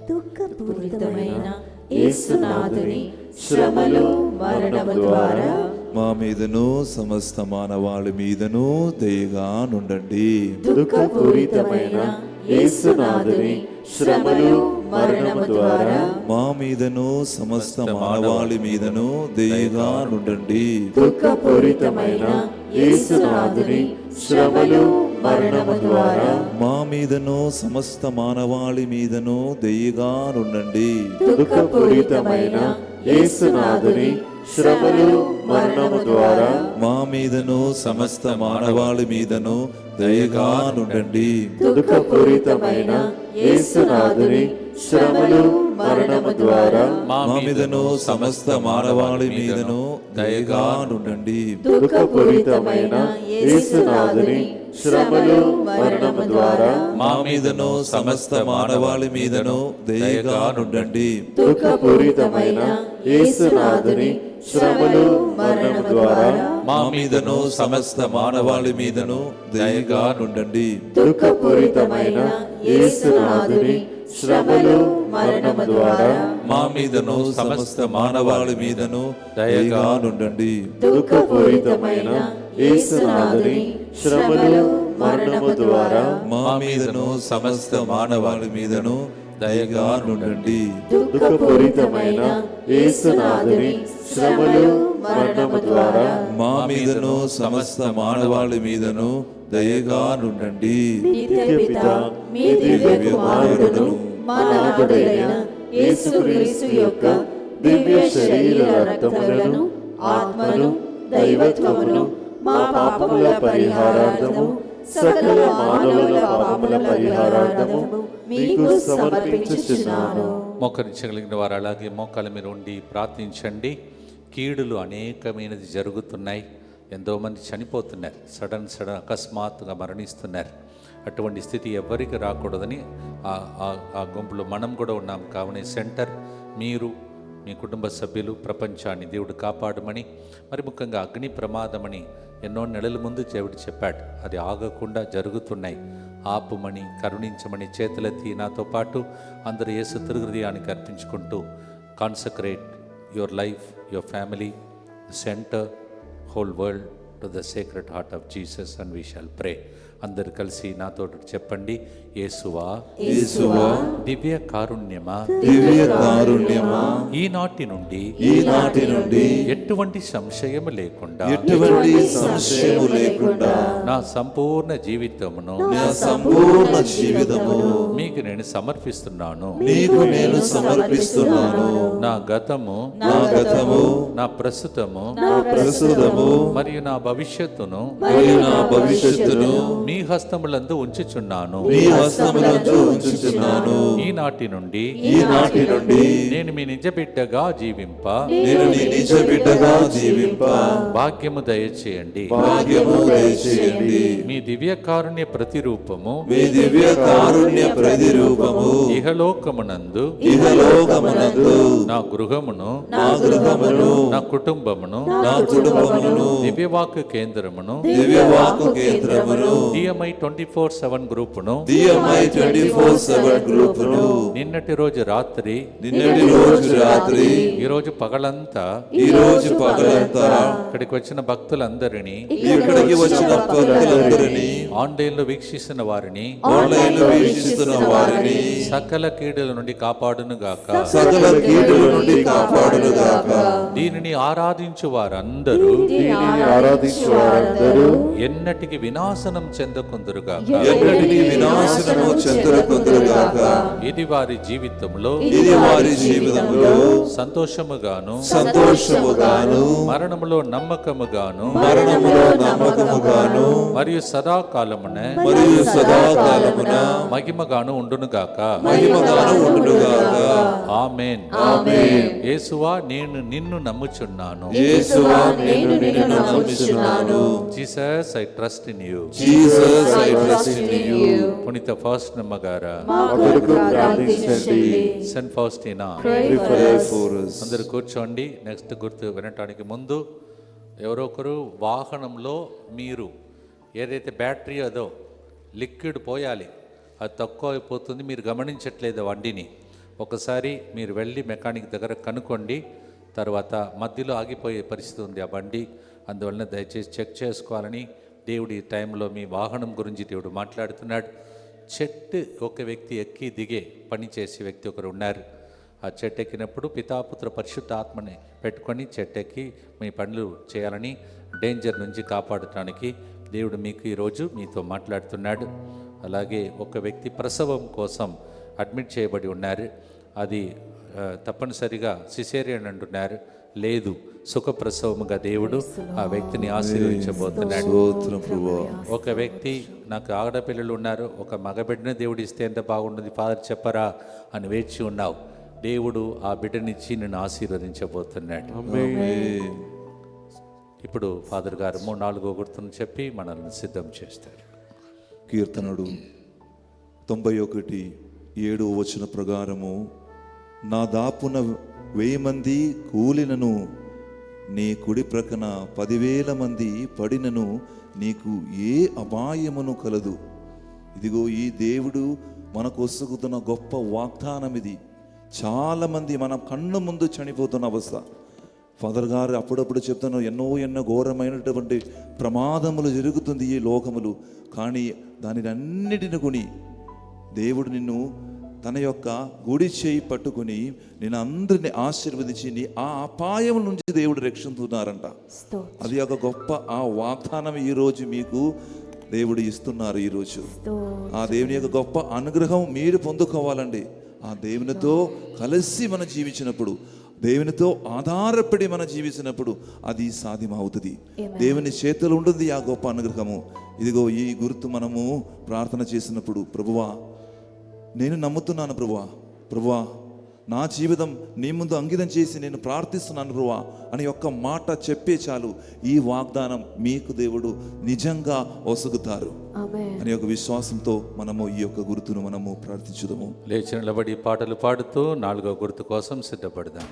దుఃఖపూరితమైన యేసునాథుని శ్రమలు మరణము ద్వారా మా మీదను సమస్త మానవాళి మీదను దయగా నుండండి. దుఃఖపూరితమైన యేసునాథుని శ్రమలు మరణము ద్వారా మా మీదను సమస్త మానవాళి మీదను దయగా నుండండి. దుఃఖపూరితమైన యేసునాథుని శ్రమలు మరణము ద్వారా మా మీదను సమస్త మానవాళి మీదను దయగా నుండండి. దుఃఖపూరితమైన యేసునాథుని శ్రమలు మరణము ద్వారా మా మీదను సమస్త మానవాళి మీదను దయగా నుండండి. దుఃఖపూరితమైన యేసునాథుని శ్రమలు మరణము ద్వారా మా మీదను సమస్త మానవాళి మీదను దయగా నుండండి. దుఃఖపూరితమైన యేసునాథుని శ్రమలు మరణము ద్వారా మా మీదను సమస్త మానవాళి మీదను దయగా నుండండి. దుఃఖపూరితమైన యేసునాథుని శ్రమలు మరణము ద్వారా మా మీదను సమస్త మానవాళి మీదను దయగా నుండండి. దుఃఖపూరితమైన యేసునాథుని శ్రమలు మరణము ద్వారా మా మీదను సమస్త మానవాళి మీదను దయగా నుండండి. దుఃఖపూరితమైన యేసునాథుని శ్రమలు మరణము ద్వారా మా మీదను సమస్త మానవాళి మీదను దయగా నుండండి. దుఃఖపూరితమైన యేసునాథుని శ్రమలు మరణము ద్వారా మా మీదను సమస్త మానవాళి మీదను దయగా నుండండి. నిత్యపిత మీ దివ్య కుమారుడును మా నాథుడైన యేసుక్రీస్తు యొక్క దివ్య శరీర రక్తములను ఆత్మను దైవత్వమును మా పాపముల పరిహారార్థము సకల మానవుల పాపముల పరిహారార్థము మీకు సమర్పించుచున్నాను. మోకరించగలిగిన వారు అలాగే మోకాళ్ళ మీద ఉండి ప్రార్థించండి. కీడులు అనేకమైనది జరుగుతున్నాయి, ఎంతోమంది చనిపోతున్నారు, సడన్ అకస్మాత్తుగా మరణిస్తున్నారు. అటువంటి స్థితి ఎవ్వరికి రాకూడదని ఆ గుంపులో మనం కూడా ఉన్నాం. కావున సెంటర్ మీరు, మీ కుటుంబ సభ్యులు, ప్రపంచాన్ని దేవుడు కాపాడమని, మరి ముఖ్యంగా అగ్ని ప్రమాదమని ఎన్నో నెలల ముందు దేవుడు చెప్పాడు. అది ఆగకుండా జరుగుతున్నాయి. ఆపుమని, కరుణించమని చేతులెత్తి నాతో పాటు అందరూ యేసు తిరుహృదయానికి అర్పించుకుంటూ consecrate your life, your family, the center, whole world to the sacred heart of Jesus, and we shall pray. అందరు కలిసి నాతో చెప్పండి. యేసువా, యేసువా, దివ్య కారుణ్యమా, దివ్య కారుణ్యమా, ఈనాటి నుండి ఎటువంటి సంశయము లేకుండా నా సంపూర్ణ జీవితమును మీకు నేను సమర్పిస్తున్నాను. నా గతము, నా ప్రస్తుతము మరియు నా భవిష్యత్తును మీ హస్తములందు ఉంచుచున్నాను. ఈనాటి నుండి నేను మీ నిజ బిడ్డగా జీవింప భాగ్యము దయచేయండి. మీ దివ్య కారుణ్య ప్రతిరూపము ఇహలోకమునందు నా గృహమును, నా కుటుంబమును దివ్యవాక్కు దివ్యవాక్కు కేంద్రమును దివ్యవాక్కు కేంద్రమును DMI 24/7 గ్రూపును DMI 24/7 గ్రూపును నిన్నటి రోజు రాత్రి నిన్నటి రోజు రాత్రి ఈ రోజు పగలంతా ఈ రోజు పగలంతా ఇక్కడికి వచ్చిన భక్తులందరినీ ఇక్కడికి వచ్చిన భక్తులందరినీ ఆన్లైన్లో వీక్షిస్తున్న వారిని ఆన్లైన్ లో వీక్షిస్తున్న వారిని సకల కీడుల నుండి కాపాడును గాక. సకల కీడుల నుండి కాపాడును గాక. దీనిని ఆరాధించు వారందరూ ఆరాధించు వారందరూ ఎన్నటికి వినాశనం చెందకుందురు గాక. ఎన్నటికీ వినాశనము చెందకుందురు గాక. ఇది వారి జీవితంలో ఇది వారి జీవితంలో సంతోషముగాను సంతోషముగాను మరణములో నమ్మకముగాను మరణములో నమ్మకముగాను మరియు సదాకాలమున మరియు సదాకాలమున మహిమగాను ఉండును గాక. మహిమగాను ఉండును గాక. ఆమేన్. యేసువా నేను నిన్ను నమ్ముచున్నాను. యేసువా నేను నిన్ను నమ్ముచున్నాను. Jesus I trust in you. Jesus I trust in you. పునీత ఫస్ట్ నమ్మగారా, మా కొరకు ప్రార్థించండి. Saint Faustina, Pray for Pray us. for us. అందరు కూర్చోండి. నెక్స్ట్ గుర్తు వినటానికి ముందు ఎవరో ఒకరు వాహనంలో మీరు ఏదైతే బ్యాటరీ అదో లిక్విడ్ పోయాలి, అది తక్కువ అయిపోతుంది, మీరు గమనించట్లేదు వండిని. ఒకసారి మీరు వెళ్ళి మెకానిక్ దగ్గర కనుక్కోండి. తర్వాత మధ్యలో ఆగిపోయే పరిస్థితి ఉంది ఆ బండి, అందువలన దయచేసి చెక్ చేసుకోవాలని దేవుడి టైంలో మీ వాహనం గురించి దేవుడు మాట్లాడుతున్నాడు. చెట్టు ఒక వ్యక్తి ఎక్కి దిగే పని చేసే వ్యక్తి ఒకరు ఉన్నారు. ఆ చెట్టు ఎక్కినప్పుడు పితాపుత్ర పరిశుద్ధ ఆత్మని పెట్టుకొని చెట్టెక్కి మీ పనులు చేయాలని, డేంజర్ నుంచి కాపాడటానికి దేవుడు మీకు ఈరోజు మీతో మాట్లాడుతున్నాడు. అలాగే ఒక వ్యక్తి ప్రసవం కోసం అడ్మిట్ చేయబడి ఉన్నారు. అది తప్పనిసరిగా సిసేరియన్ అంటున్నారు. లేదు, సుఖప్రసవముగా దేవుడు ఆ వ్యక్తిని ఆశీర్వదించబోతున్నాడు. స్తోత్రం ప్రభువా. ఒక వ్యక్తి నాకు ఆడపిల్లలు ఉన్నారు, ఒక మగబిడ్డని దేవుడు ఇస్తే ఎంత బాగుంటుంది ఫాదర్ చెప్పరా అని వేచి ఉన్నావు. దేవుడు ఆ బిడ్డనిచ్చి నిన్ను ఆశీర్వదించబోతున్నాడు. ఇప్పుడు ఫాదర్ గారు 3-4 గుర్తును చెప్పి మనల్ని సిద్ధం చేస్తారు. కీర్తనుడు 91:7 వచన ప్రకారము, నా దాపున 1000 మంది కూలినను, నీ కుడి ప్రక్కన 10,000 మంది పడినను నీకు ఏ అపాయమును కలదు. ఇదిగో ఈ దేవుడు మనకు ఒసుగుతున్న గొప్ప వాగ్దానం ఇది. చాలామంది మన కన్ను ముందు చనిపోతున్న అవస్థ. ఫాదర్ గారు అప్పుడప్పుడు చెప్తాను, ఎన్నో ఘోరమైనటువంటి ప్రమాదములు జరుగుతుంది ఈ లోకములు. కానీ దానినన్నిటిని కొని దేవుడు నిన్ను తన యొక్క గుడి చేయి పట్టుకుని నేను అందరిని ఆశీర్వదించి ఆ అపాయం నుంచి దేవుడు రక్షిస్తున్నారంట. అది ఒక గొప్ప ఆ వాగ్దానం ఈరోజు మీకు దేవుడు ఇస్తున్నారు. ఈరోజు ఆ దేవుని యొక్క గొప్ప అనుగ్రహం మీరు పొందుకోవాలండి. ఆ దేవునితో కలిసి మనం జీవించినప్పుడు, దేవునితో ఆధారపడి మనం జీవించినప్పుడు అది సాధ్యమవుతుంది. దేవుని చేతులు ఉంటుంది ఆ గొప్ప అనుగ్రహము. ఇదిగో ఈ గుర్తు మనము ప్రార్థన చేసినప్పుడు, ప్రభువా నేను నమ్ముతున్నాను ప్రభువా నా జీవితం నీ ముందు అంకితం చేసి నేను ప్రార్థిస్తున్నాను ప్రభువా అని ఒక్క మాట చెప్పే చాలు ఈ వాగ్దానం మీకు దేవుడు నిజంగా ఒసుగుతారు అని ఒక విశ్వాసంతో మనము ఈ యొక్క గుర్తును మనము ప్రార్థించుదాము. లేచి నిలబడి పాటలు పాడుతూ 4వ గుర్తు కోసం సిద్ధపడదాం.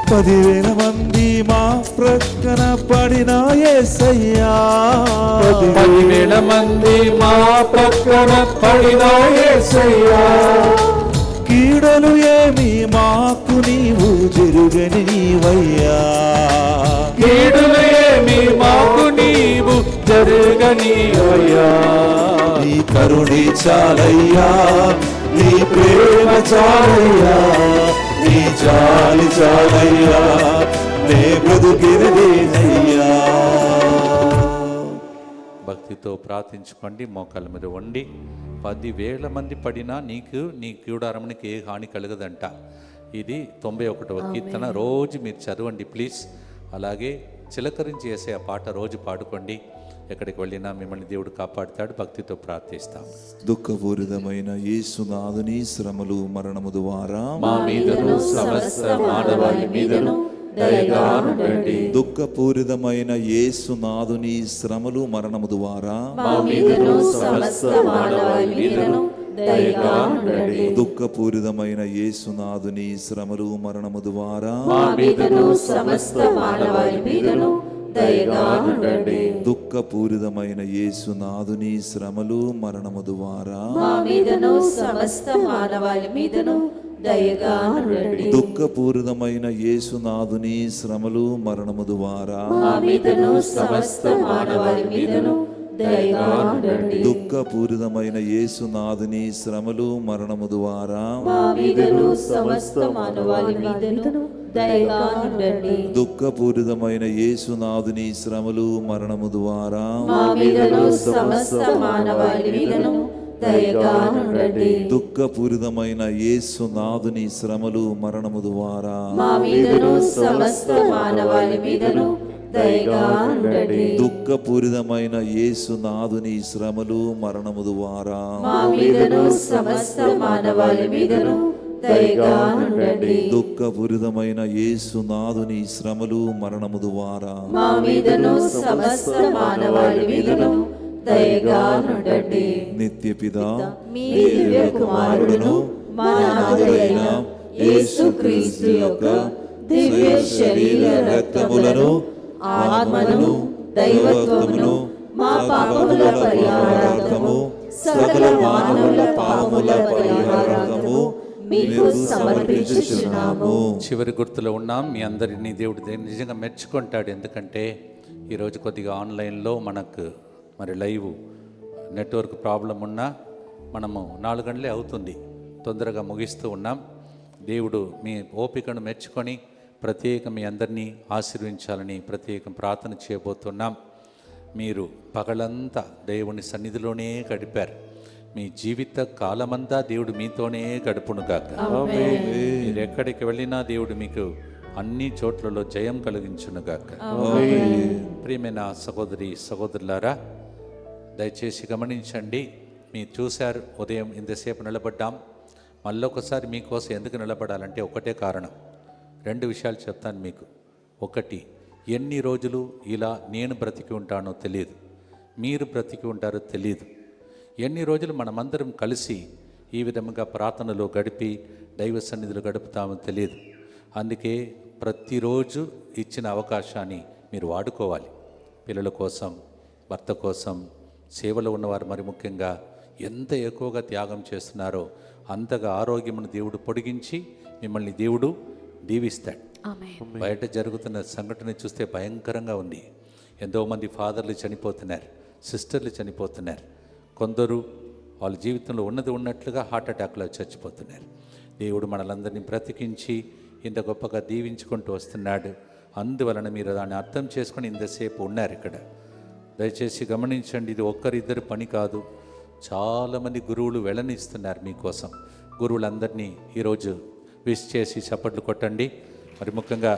పదివేల మంది మా ప్రక్కన పడిన యేసయ్యా, 10,000 మంది మా ప్రక్కన పడిన యేసయ్యా, కీడలు ఏమి మాకు నీవు జరుగని నీవయ్యా, కీడులు ఏమి మాకు నీవు జరుగనివయ్యా, నీ కరుణి చాలయ్యా, నీ ప్రేమ చాలయ్యా, నీ జాలి చాలయ్యా, నే బ్రతుకినదేనయ్యా. భక్తితో ప్రార్థించుకోండి. మోకాళ్ళ మీద వండి. 10,000 మంది పడినా నీకు నీ కూడారమునికి ఏ హాని కలగదంట. ఇది 91వ కీర్తన. రోజు మీరు చదవండి ప్లీజ్. అలాగే చిలకరించి వేసే ఆ పాట రోజు పాడుకోండి. ఎక్కడికి వెళ్ళినా మిమ్మల్ని దేవుడు కాపాడుతాడు. భక్తితో ప్రార్థిస్తాం. దుఃఖపూరితమైన యేసునాథుని శ్రమలు మరణము ద్వారా మా మీదను సమస్త మానవాళి మీదను దయగా ఉండండి. దుఃఖపూరితమైన యేసునాథుని శ్రమలు మరణము ద్వారా మా మీదను సమస్త మానవాళి మీదను దయగా ఉండండి. దుఃఖపూరితమైన యేసునాథుని శ్రమలు మరణము ద్వారా మా మీదను సమస్త మానవాళి మీదను దయగా ఉండండి. దుఃఖపూరితమైన యేసునాథుని శ్రమలు మరణము ద్వారా మా మీదను సమస్త మానవాళి మీదను దయగా ఉండండి. దుఃఖపూరితమైన యేసునాథుని శ్రమలు మరణము ద్వారా మా మీదను సమస్త మానవాళి మీదను దయగా ఉండండి. దుఃఖపూరితమైన యేసునాథుని శ్రమలు మరణము ద్వారా మా మీదను సమస్త మానవాళి మీదను దయగా ఉండండి. దుఃఖపూరితమైన యేసునాథుని శ్రమలు మరణము ద్వారా మా మీదను సమస్త మానవాళి మీదను దయగా ఉండండి. దుఃఖపూరితమైన యేసునాథుని శ్రమలు మరణము ద్వారా మా మీదను సమస్త మానవాళి మీదను దయగా ఉండండి. దుఃఖపూరితమైన యేసునాథుని శ్రమలు మరణము ద్వారా మా మీదను సమస్త మానవాళి మీదను దయగా ఉండండి. దుఃఖపూరితమైన యేసునాథుని శ్రమలు మరణము ద్వారా మా మీదను సమస్త మానవాళి మీదను దయగా ఉండండి. నిత్య పితా మీ దివ్య కుమారుడును మా నాథుడైన యేసుక్రీస్తు యొక్క దివ్య శరీర రక్తములను ఆత్మను దైవత్వమును మా పాపముల పరిహారార్థము సకల మానవుల పాపముల పరిహారార్థము మీకు సమర్పించుచున్నాము. చివరి గుర్తులో ఉన్నాం. మీ అందరినీ దేవుడు నిజంగా మెచ్చుకుంటాడు. ఎందుకంటే ఈరోజు కొద్దిగా ఆన్లైన్లో మనకు మరి లైవ్ నెట్వర్క్ ప్రాబ్లం ఉన్నా మనము 4 గంటలే అవుతుంది, తొందరగా ముగిస్తూ ఉన్నాం. దేవుడు మీ ఓపికను మెచ్చుకొని ప్రత్యేకం మీ అందరినీ ఆశీర్వించాలని ప్రత్యేకం ప్రార్థన చేయబోతున్నాం. మీరు పగలంతా దేవుని సన్నిధిలోనే గడిపారు. మీ జీవిత కాలమంతా దేవుడు మీతోనే గడుపునుగాక. మీరు ఎక్కడికి వెళ్ళినా దేవుడు మీకు అన్ని చోట్లలో జయం కలిగించునుగాక. ప్రియమైన సహోదరి సహోదరులారా, దయచేసి గమనించండి. మీరు చూశారు, ఉదయం ఇంతసేపు నిలబడ్డాం. మళ్ళొకసారి మీకోసం ఎందుకు నిలబడాలంటే ఒకటే కారణం. 2 విషయాలు చెప్తాను మీకు. ఒకటి, ఎన్ని రోజులు ఇలా నేను బ్రతికి ఉంటానో తెలియదు, మీరు బ్రతికి ఉంటారో తెలియదు. ఎన్ని రోజులు మనమందరం కలిసి ఈ విధముగా ప్రార్థనలో గడిపి దైవ సన్నిధిలో గడుపుతామో తెలియదు. అందుకే ప్రతిరోజు ఇచ్చిన అవకాశాన్ని మీరు వాడుకోవాలి. పిల్లల కోసం, భర్త కోసం, సేవలో ఉన్నవారు మరి ముఖ్యంగా ఎంత ఎక్కువగా త్యాగం చేస్తున్నారో అంతగా ఆరోగ్యమును దేవుడు పొడిగించి మిమ్మల్ని దేవుడు దీవిస్తాడు. బయట జరుగుతున్న సంఘటన చూస్తే భయంకరంగా ఉంది. ఎంతోమంది ఫాదర్లు చనిపోతున్నారు, సిస్టర్లు చనిపోతున్నారు. కొందరు వాళ్ళ జీవితంలో ఉన్నది ఉన్నట్లుగా హార్ట్ అటాక్లో చచ్చిపోతున్నారు. దేవుడు మనలందరినీ బ్రతికించి ఇంత గొప్పగా దీవించుకుంటూ వస్తున్నాడు. అందువలన మీరు దాన్ని అర్థం చేసుకొని ఇంతసేపు ఉన్నారు ఇక్కడ. దయచేసి గమనించండి, ఇది ఒక్కరిద్దరు పని కాదు. చాలామంది గురువులు వెళ్ళనిస్తున్నారు మీకోసం. గురువులందరినీ ఈరోజు విష్ చేసి చప్పట్లు కొట్టండి. మరి ముఖ్యంగా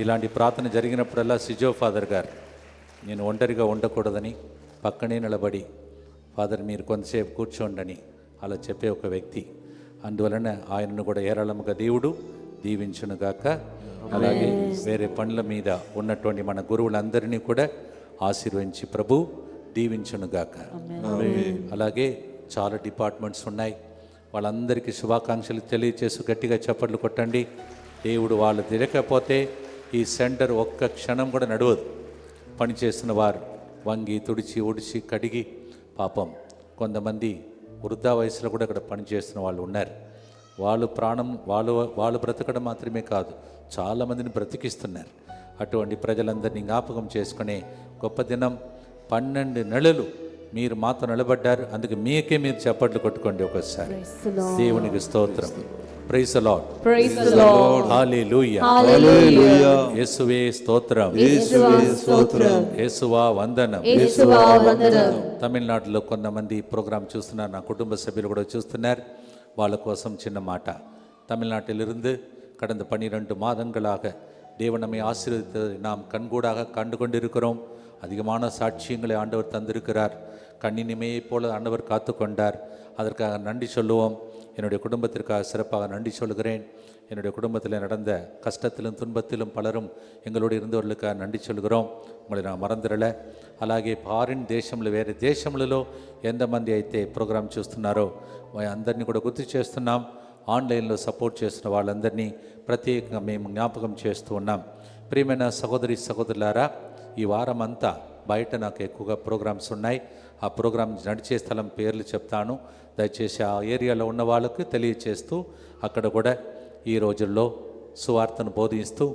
ఇలాంటి ప్రార్థన జరిగినప్పుడల్లా సిజో ఫాదర్ గారు నేను ఒంటరిగా ఉండకూడదని పక్కనే నిలబడి, ఫాదర్ మీరు కొంతసేపు కూర్చోండని అలా చెప్పే ఒక వ్యక్తి. అందువలన ఆయనను కూడా ఏరాళముగా దేవుడు దీవించునుగాక. అలాగే వేరే పనుల మీద ఉన్నటువంటి మన గురువులందరినీ కూడా ఆశీర్వదించి ప్రభు దీవించునుగాక. అలాగే చాలా డిపార్ట్మెంట్స్ ఉన్నాయి, వాళ్ళందరికీ శుభాకాంక్షలు తెలియచేసి గట్టిగా చప్పట్లు కొట్టండి. దేవుడు వాళ్ళు తిరగకపోతే ఈ సెంటర్ ఒక్క క్షణం కూడా నడవదు. పనిచేస్తున్న వారు వంగి తుడిచి ఒడిచి కడిగి, పాపం కొంతమంది వృద్ధా వయసులో కూడా ఇక్కడ పనిచేస్తున్న వాళ్ళు ఉన్నారు. వాళ్ళు ప్రాణం వాళ్ళు బ్రతకడం మాత్రమే కాదు, చాలామందిని బ్రతికిస్తున్నారు. అటువంటి ప్రజలందరినీ జ్ఞాపకం చేసుకునే గొప్ప దినం. 12 నెలలు మీరు మాతో నిలబడ్డారు. అందుకే మీకే మీరు చప్పట్లు కొట్టుకోండి ఒకసారి. దేవునికి స్తోత్రం. Praise the Lord. Praise the Lord. Hallelujah. Hallelujah. యేసువే స్తోత్రం. యేసువే స్తోత్రం. యేసువా వందనం. యేసువా వందనం. తమిళనాడులో కొంతమంది ప్రోగ్రాం చూస్తున్నారు, నా కుటుంబ సభ్యులు కూడా చూస్తున్నారు. వాళ్ళ కోసం చిన్న మాట. தமிழ்நாட்டிலிருந்து கடந்த 12 மாதங்களாக தேவன் நம்மை ஆசீர்வதித்ததை நாம் கண்கூடாக கண்டு கொண்டிருக்கிறோம். அதிகமான சாட்சியங்களை ஆண்டவர் தந்திருக்கிறார். கண்ணினிமையைப் போல ஆண்டவர் காத்து கொண்டார். அதற்காக நன்றி சொல்லுவோம். என்னுடைய குடும்பத்திற்காக சிறப்பாக நன்றி சொல்கிறேன். என்னுடைய குடும்பத்தில் நடந்த கஷ்டத்திலும் துன்பத்திலும் பலரும் எங்களோடு இருந்தவர்களுக்காக நன்றி சொல்கிறோம். உங்களை நான் మరందరలే. అలాగే ఫారిన్ దేశంలో వేరే దేశంలో ఎంతమంది అయితే ప్రోగ్రాం చూస్తున్నారో అందరినీ కూడా గుర్తు చేస్తున్నాం. ఆన్లైన్లో సపోర్ట్ చేస్తున్న వాళ్ళందరినీ ప్రత్యేకంగా మేము జ్ఞాపకం చేస్తూ ఉన్నాం. ప్రియమైన సహోదరి సహోదరులారా, ఈ వారం అంతా బయట నాకు ఎక్కువగా ప్రోగ్రామ్స్ ఉన్నాయి. ఆ ప్రోగ్రాం నడిచే స్థలం పేర్లు చెప్తాను. దయచేసి ఆ ఏరియాలో ఉన్న వాళ్ళకి తెలియచేస్తూ అక్కడ కూడా ఈ రోజుల్లో సువార్తను బోధిస్తూ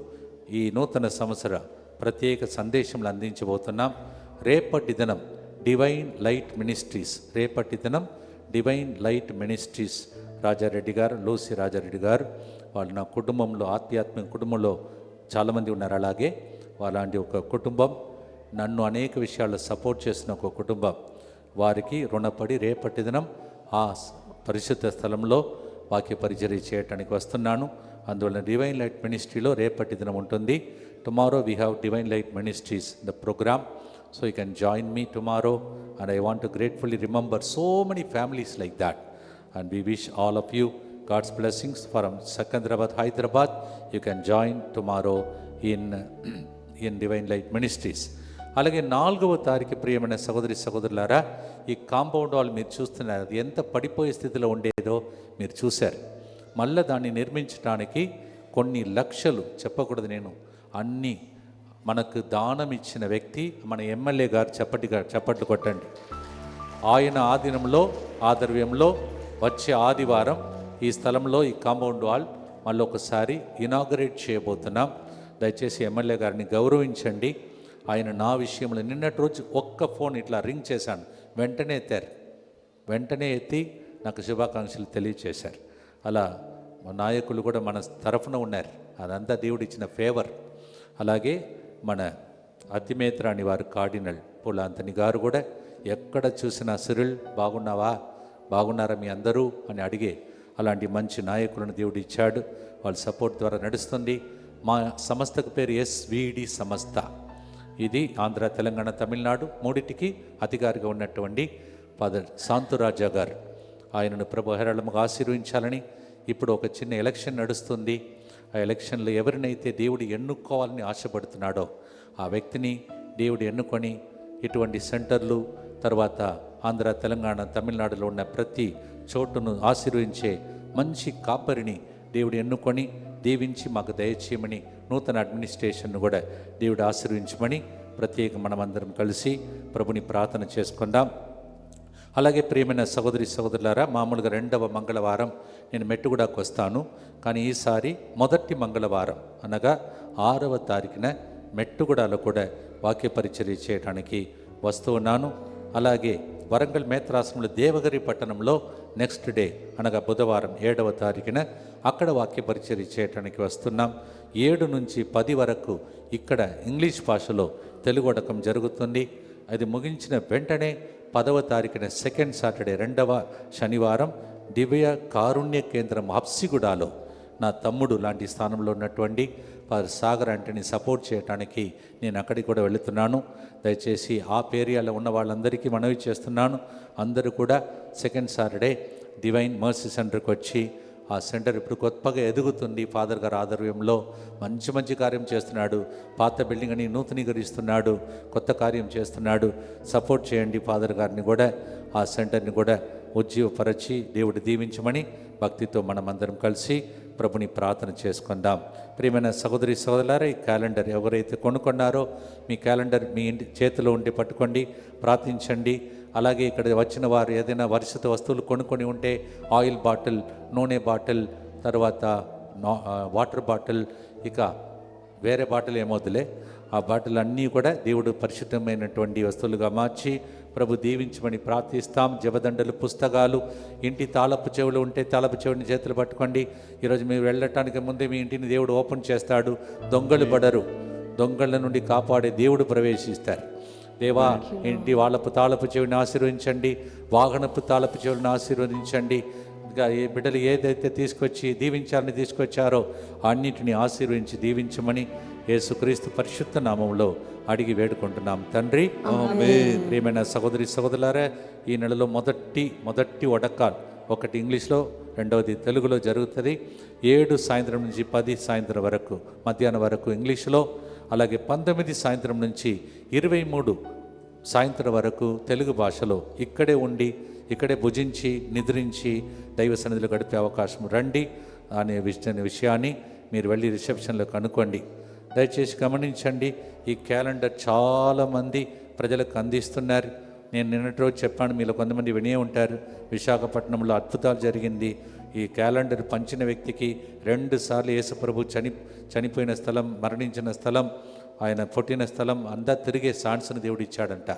ఈ నూతన సంవత్సర ప్రత్యేక సందేశంలు అందించబోతున్నాం. రేపటి దినం డివైన్ లైట్ మినిస్ట్రీస్, రేపటి దినం డివైన్ లైట్ మినిస్ట్రీస్ రాజారెడ్డి గారు, లూసి రాజారెడ్డి గారు, వాళ్ళు నా కుటుంబంలో ఆధ్యాత్మిక కుటుంబంలో చాలామంది ఉన్నారు. అలాగే వాళ్ళంటి ఒక కుటుంబం, నన్ను అనేక విషయాల్లో సపోర్ట్ చేసిన ఒక కుటుంబం, వారికి రుణపడి రేపటి దినం ఆ పరిశుద్ధ స్థలంలో వాక్య పరిచర్య చేయటానికి వస్తున్నాను. అందువల్ల డివైన్ లైట్ మినిస్ట్రీలో రేపటి దినం ఉంటుంది. Tomorrow we have divine light ministries the program. So you can join me tomorrow and I want to gratefully remember so many families like that and we wish all of you God's blessings from Secunderabad, Hyderabad. You can join tomorrow in Divine Light Ministries. అలాగే 4వ తారీఖు ప్రియమైన సహోదరి సహోదరులారా, ఈ compound wall మీరు చూస్తున్నారు, అది ఎంత పడిపోయే స్థితిలో ఉండేదో మీరు చూశారు. మళ్ళీ దాన్ని నిర్మించడానికి కొన్ని లక్షలు, చెప్పకూడదు నేను, అన్నీ మనకు దానం ఇచ్చిన వ్యక్తి మన ఎమ్మెల్యే గారు. చప్పట్లు కొట్టండి. ఆయన ఆధీనంలో ఆధ్వర్యంలో వచ్చే ఆదివారం ఈ స్థలంలో ఈ కాంపౌండ్ వాల్ మళ్ళీ ఒకసారి ఇనాగరేట్ చేయబోతున్నాం. దయచేసి ఎమ్మెల్యే గారిని గౌరవించండి. ఆయన నా విషయంలో నిన్నటి రోజు ఒక్క ఫోన్ ఇట్లా రింగ్ చేశాను, వెంటనే ఎత్తారు. వెంటనే ఎత్తి నాకు శుభాకాంక్షలు తెలియచేశారు. అలా మా నాయకులు కూడా మన తరఫున ఉన్నారు. అదంతా దేవుడిచ్చిన ఫేవర్. అలాగే మన అతిమేత్రాని వారు కార్డినల్ పూలాంతని గారు కూడా ఎక్కడ చూసినా సిరిల్ బాగున్నారా మీ అందరూ అని అడిగే అలాంటి మంచి నాయకులను దేవుడు ఇచ్చాడు. వాళ్ళ సపోర్ట్ ద్వారా నడుస్తుంది. మా సంస్థకు పేరు SVD సంస్థ. ఇది ఆంధ్ర, తెలంగాణ, తమిళనాడు మూడింటికి అధికారిగా ఉన్నటువంటి ఫాదర్ శాంతురాజా గారు. ఆయనను ప్రభు హేరళముగా ఆశీర్వించాలని ఇప్పుడు ఒక చిన్న ఎలక్షన్ నడుస్తుంది. ఆ ఎలక్షన్లో ఎవరినైతే దేవుడు ఎన్నుకోవాలని ఆశపడుతున్నాడో ఆ వ్యక్తిని దేవుడు ఎన్నుకొని ఇటువంటి సెంటర్లు, తర్వాత ఆంధ్ర, తెలంగాణ, తమిళనాడులో ఉన్న ప్రతి చోటును ఆశీర్వించే మంచి కాపరిని దేవుడు ఎన్నుకొని దీవించి మాకు దయచేయమని, నూతన అడ్మినిస్ట్రేషన్ను కూడా దేవుడు ఆశీర్వించమని ప్రత్యేక మనమందరం కలిసి ప్రభుని ప్రార్థన చేసుకుందాం. అలాగే ప్రియమైన సహోదరి సహోదరులారా, మామూలుగా 2వ మంగళవారం నేను మెట్టుగూడకు వస్తాను. కానీ ఈసారి మొదటి మంగళవారం అనగా 6వ తారీఖున మెట్టుగూడలో కూడా వాక్య పరిచర్య చేయడానికి వస్తూ ఉన్నాను. అలాగే వరంగల్ మేత్రాసనంలో దేవగిరి పట్టణంలో నెక్స్ట్ డే అనగా బుధవారం 7వ తారీఖున అక్కడ వాక్య పరిచర్య చేయడానికి వస్తున్నాం. 7 నుంచి 10 వరకు ఇక్కడ ఇంగ్లీష్ భాషలో తెలుగు వడకం జరుగుతుంది. అది ముగించిన వెంటనే 10వ తారీఖున సెకండ్ సాటర్డే 2వ శనివారం దివ్య కారుణ్య కేంద్రం హబ్సిగూడలో నా తమ్ముడు లాంటి స్థానంలో ఉన్నటువంటి ఫాదర్ సాగర్ అంటని సపోర్ట్ చేయడానికి నేను అక్కడికి కూడా వెళుతున్నాను. దయచేసి ఆ ఏరియాలో ఉన్న వాళ్ళందరికీ మనవి చేస్తున్నాను. అందరూ కూడా సెకండ్ సాటర్డే డివైన్ మర్సీ సెంటర్కి వచ్చి, ఆ సెంటర్ ఇప్పుడు కొత్తగా ఎదుగుతుంది. ఫాదర్ గారు ఆధ్వర్యంలో మంచి కార్యం చేస్తున్నాడు. పాత బిల్డింగ్ అని నూతనీకరిస్తున్నాడు, కొత్త కార్యం చేస్తున్నాడు. సపోర్ట్ చేయండి ఫాదర్ గారిని కూడా, ఆ సెంటర్ని కూడా ఉజ్జీవపరచి దేవుడు దీవించమని భక్తితో మనమందరం కలిసి ప్రభుని ప్రార్థన చేసుకుందాం. ప్రియమైన సహోదరి సహోదరులారా, ఈ క్యాలెండర్ ఎవరైతే కొనుక్కున్నారో మీ క్యాలెండర్ మీ ఇంటి చేతిలో ఉండి పట్టుకోండి, ప్రార్థించండి. అలాగే ఇక్కడ వచ్చిన వారు ఏదైనా వర్షిత వస్తువులు కొనుక్కొని ఉంటే ఆయిల్ బాటిల్, నూనె బాటిల్, తర్వాత వాటర్ బాటిల్, ఇక వేరే బాటిల్ ఏమవుతులే, ఆ బాటిల్ అన్నీ కూడా దేవుడు పరిశుద్ధమైనటువంటి వస్తువులుగా మార్చి ప్రభు దీవించమని ప్రార్థిస్తాం. జపదండలు, పుస్తకాలు, ఇంటి తాళపు చెవులు ఉంటే తాళపు చెవుని చేతులు పట్టుకోండి. ఈరోజు మీరు వెళ్ళటానికి ముందే మీ ఇంటిని దేవుడు ఓపెన్ చేస్తాడు. దొంగలు పడరు, దొంగల నుండి కాపాడే దేవుడు ప్రవేశిస్తారు. దేవా, ఇంటి వాళ్ళపు తాళపు చెవిని ఆశీర్వదించండి, వాహనపు తాళపు చెవులను ఆశీర్వదించండి. ఇంకా ఏ బిడ్డలు ఏదైతే తీసుకొచ్చి దీవించాలని తీసుకొచ్చారో అన్నింటినీ ఆశీర్వదించి దీవించమని యేసుక్రీస్తు పరిశుద్ధ నామంలో అడిగి వేడుకుంటున్నాం తండ్రి. ఆమేన్. ప్రియమైన సహోదరి సహోదరులారా, ఈ నెలలో మొదటి వడకాల్ ఒకటి ఇంగ్లీష్లో, రెండవది తెలుగులో జరుగుతుంది. 7 సాయంత్రం నుంచి 10 సాయంత్రం వరకు, మధ్యాహ్నం వరకు ఇంగ్లీషులో, అలాగే 19 సాయంత్రం నుంచి 23 సాయంత్రం వరకు తెలుగు భాషలో ఇక్కడే భుజించి నిద్రించి దైవ సన్నిధిలో గడిపే అవకాశం రండి అనే విషయాన్ని మీరు వెళ్ళి రిసెప్షన్లో కనుక్కోండి. దయచేసి గమనించండి, ఈ క్యాలెండర్ చాలామంది ప్రజలకు అందిస్తున్నారు. నేను నిన్నటి రోజు చెప్పాను, మీలో కొంతమంది వినే ఉంటారు, విశాఖపట్నంలో అద్భుతాలు జరిగింది. ఈ క్యాలెండర్ పంచిన వ్యక్తికి 2 సార్లు యేసుప్రభు చనిపోయిన స్థలం, మరణించిన స్థలం, ఆయన పుట్టిన స్థలం అంతా తిరిగే ఛాన్స్ను దేవుడు ఇచ్చాడంట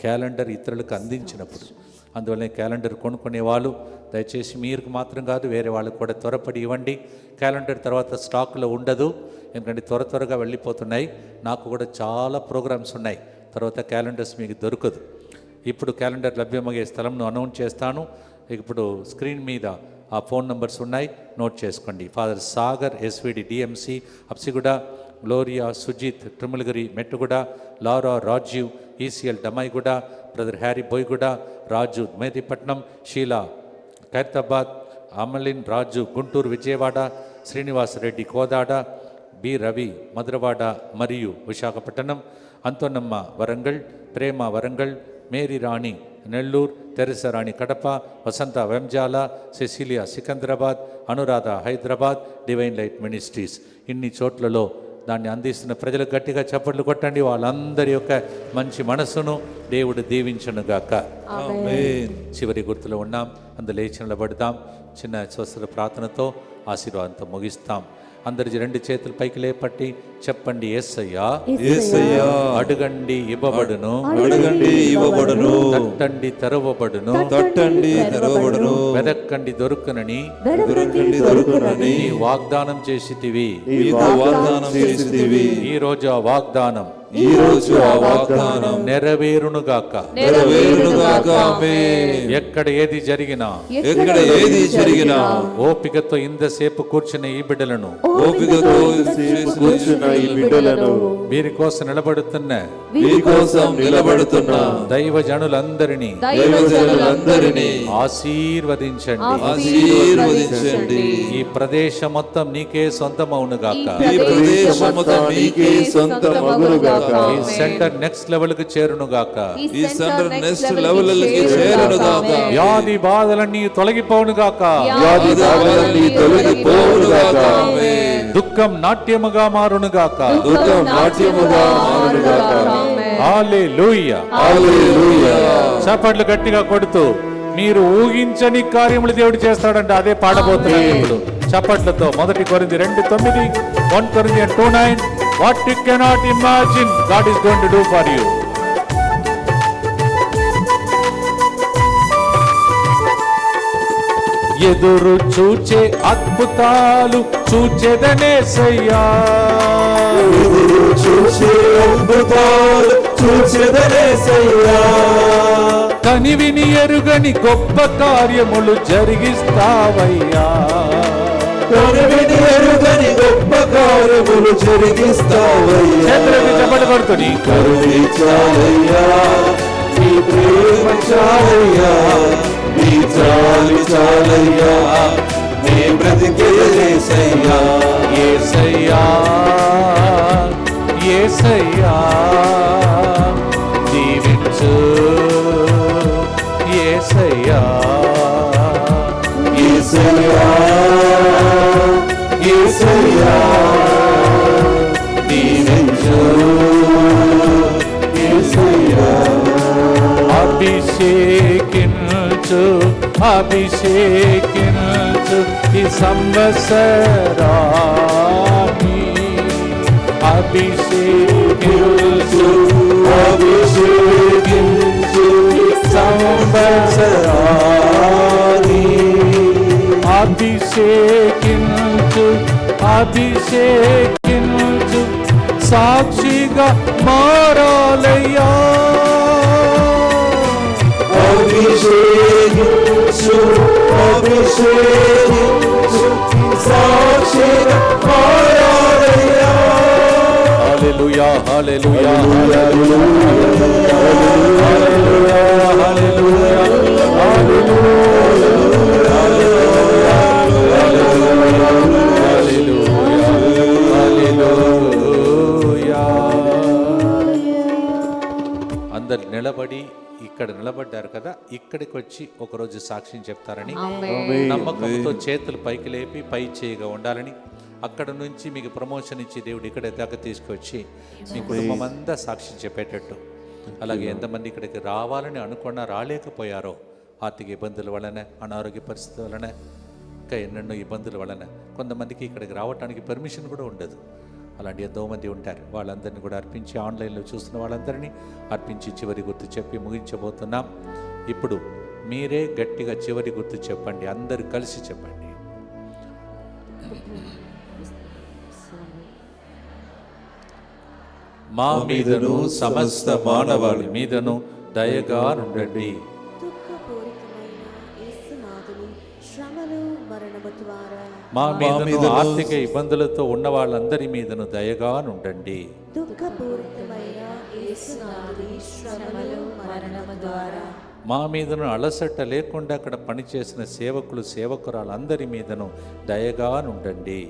క్యాలెండర్ ఇతరులకు అందించినప్పుడు. అందువల్లనే క్యాలెండర్ కొనుక్కునే వాళ్ళు దయచేసి మీకు మాత్రం కాదు, వేరే వాళ్ళకు కూడా త్వరపడి ఇవ్వండి. క్యాలెండర్ తర్వాత స్టాక్లో ఉండదు, ఎందుకంటే త్వరగా వెళ్ళిపోతున్నాయి. నాకు కూడా చాలా ప్రోగ్రామ్స్ ఉన్నాయి, తర్వాత క్యాలెండర్స్ మీకు దొరకదు. ఇప్పుడు క్యాలెండర్ లభ్యమయ్యే స్థలంను అనౌన్స్ చేస్తాను. ఇప్పుడు స్క్రీన్ మీద ఆ ఫోన్ నంబర్స్ ఉన్నాయి, నోట్ చేసుకోండి. Father Sagar SVD DMC Apsiguda, Gloria Sujith Trimulgherry Mettuguda, Laura Rajiv ECL Dammaiguda, brother Harry Boiguda, Raju Mehdipatnam, Sheela Khairatabad, Amalin Raju Guntur Vijayawada, Srinivas Reddy Kodad, B Ravi Madhurawada మరియు Visakhapatnam, Anthonamma Warangal, Prema Warangal, Mary Rani Nellore, Teresa Rani Kadapa, Vasantha Venjala, Cecilia Secunderabad, Anuradha Hyderabad, divine light ministries. ఇన్ని చోట్లలో దాన్ని అందిస్తున్న ప్రజలకు గట్టిగా చప్పట్లు కొట్టండి. వాళ్ళందరి యొక్క మంచి మనసును దేవుడు దీవించునుగాక. ఆమేన్. చివరి గుర్తులో ఉన్నాం, అందులో లేచి నిలబడదాం. చిన్న స్వస్థత ప్రార్థనతో ఆశీర్వాదంతో ముగిస్తాం. అందరి 2 చేతులు పైకి లేపట్టి చెప్పండి, యేసయ్యా యేసయ్యా, అడగండి ఇవ్వబడును, అడగండి ఇవ్వబడును, తట్టండి తెరవబడును, తట్టండి తెరవబడును, వెదక్కండి దొరుకునని దొరకండి దొరుకునని నీ వాగ్దానం చేసితివి. నీతో వాగ్దానం చేసితివి. ఈ రోజు ఆ వాగ్దానం ఈ రోజు ఆ వాగ్దానం నెరవేరునుగాక. నెరవేరునుగాక. ఆమేన్. ఎక్కడ ఏది జరిగినా, ఎక్కడ ఏది జరిగినా ఓపికతో ఇంతసేపు కూర్చున్న ఈ బిడ్డలను, ఓపికతో కూర్చున్న ఈ బిడ్డలను, వీరి కోసం నిలబడుతున్న మీకోసం నిలబడుతున్న దైవజనులందరినీ దైవజనులందరినీ ఆశీర్వదించండి. ఆశీర్వదించండి. ఈ ప్రదేశం మొత్తం నీకే సొంతమవునుగాక. ఈ ప్రదేశం మొత్తం నీకే సొంతమగునుగాక. ఈ సెంటర్ నెక్స్ట్ లెవెల్ కు చేరునుగాక. ఈ సెంటర్ నెక్స్ట్ లెవెల్కి చేరునుగాక. వ్యాధి బాధలన్నీ తొలగిపోవునుగాక. వ్యాధి బాధలన్నీ తొలగిపోవునుగాక. ఆమేన్. దుఃఖం నాట్యముగా మారునుగాక. దుఃఖం నాట్యముగా మారునుగాక. హల్లెలూయా. హల్లెలూయా. చప్పట్లు గట్టిగా కొడుతూ మీరు ఊహించని కార్యములు దేవుడు చేస్తాడంటే అదే పాడబోతున్నాం ఇప్పుడు చప్పట్లతో. 1 కొరింథీ 2:9, 1 Corinthians 2:9. What you cannot imagine, God is going to do for you. ఎదురు చూచే అద్భుతాలు చూచెదనేసయ్యా. ఎదురు చూసే అద్భుతాలు చూచెదనేసయ్యా. కనివిని ఎరుగని గొప్ప కార్యములు జరిగిస్తావయ్యా. కనివిని ఎరుగని గొప్ప కార్యములు జరిగిస్తావయ్యా. చేతులకి చప్పట్లు కొడుతూ నీ కరుణే చాలయ్యా, నీ ప్రేమ చాలయ్యా, నీ చాలి చాలయ్యా, నీ బ్రతికే యేసయ్యా. యేసయ్యా యేసయ్యా దీవించు యేసయ్యా. యేసయ్యా, యేసయ్యా, దీవించు యేసయ్యా. అభిషేకించు అభిషేకించు ఈ సంవత్సరాన్ని. అభిషేకించు అభిషేకించు ఈ సంవత్సరాన్ని. అభిషేకించు అభిషేకించు సాక్షిగా మారాలయ్యా. అభిషేకించు అభిషేకించు సాక్షిగా మారాలయ్యా. హల్లెలూయా హల్లెలూయా అందరు నిలబడి ఇక్కడ నిలబడ్డారు కదా, ఇక్కడికి వచ్చి ఒకరోజు సాక్ష్యం చెప్తారని నమ్మకంతో చేతులు పైకి లేపి పై చేయగా ఉండాలని, అక్కడ నుంచి మీకు ప్రమోషన్ ఇచ్చి దేవుడు ఇక్కడ దాకా తీసుకొచ్చి మీ కుటుంబం అంతా సాక్ష్యం చెప్పేటట్టు, అలాగే ఎంతమంది ఇక్కడికి రావాలని అనుకున్నా రాలేకపోయారో ఆర్థిక ఇబ్బందుల వలన, అనారోగ్య పరిస్థితుల వలన, ఇంకా ఎన్నెన్నో ఇబ్బందుల వలన కొంతమందికి ఇక్కడికి రావడానికి పర్మిషన్ కూడా ఉండదు. అలాంటి ఎంతో మంది ఉంటారు. వాళ్ళందరినీ కూడా అర్పించి, ఆన్లైన్లో చూస్తున్న వాళ్ళందరినీ అర్పించి చివరి గుర్తు చెప్పి ముగించబోతున్నాం. ఇప్పుడు మీరే గట్టిగా చివరి గుర్తు చెప్పండి, అందరు కలిసి చెప్పండి. మా మీదను సమస్త మానవాళి మీదను దయగా నుండండి. మా మీదను ఆర్థిక ఇబ్బందులతో ఉన్న వాళ్ళందరి మీదను దయగా నుండండి. మా మీదను అలసట లేకుండా అక్కడ పనిచేసిన సేవకులు సేవకురాలందరి మీదను దయగా నుండండి.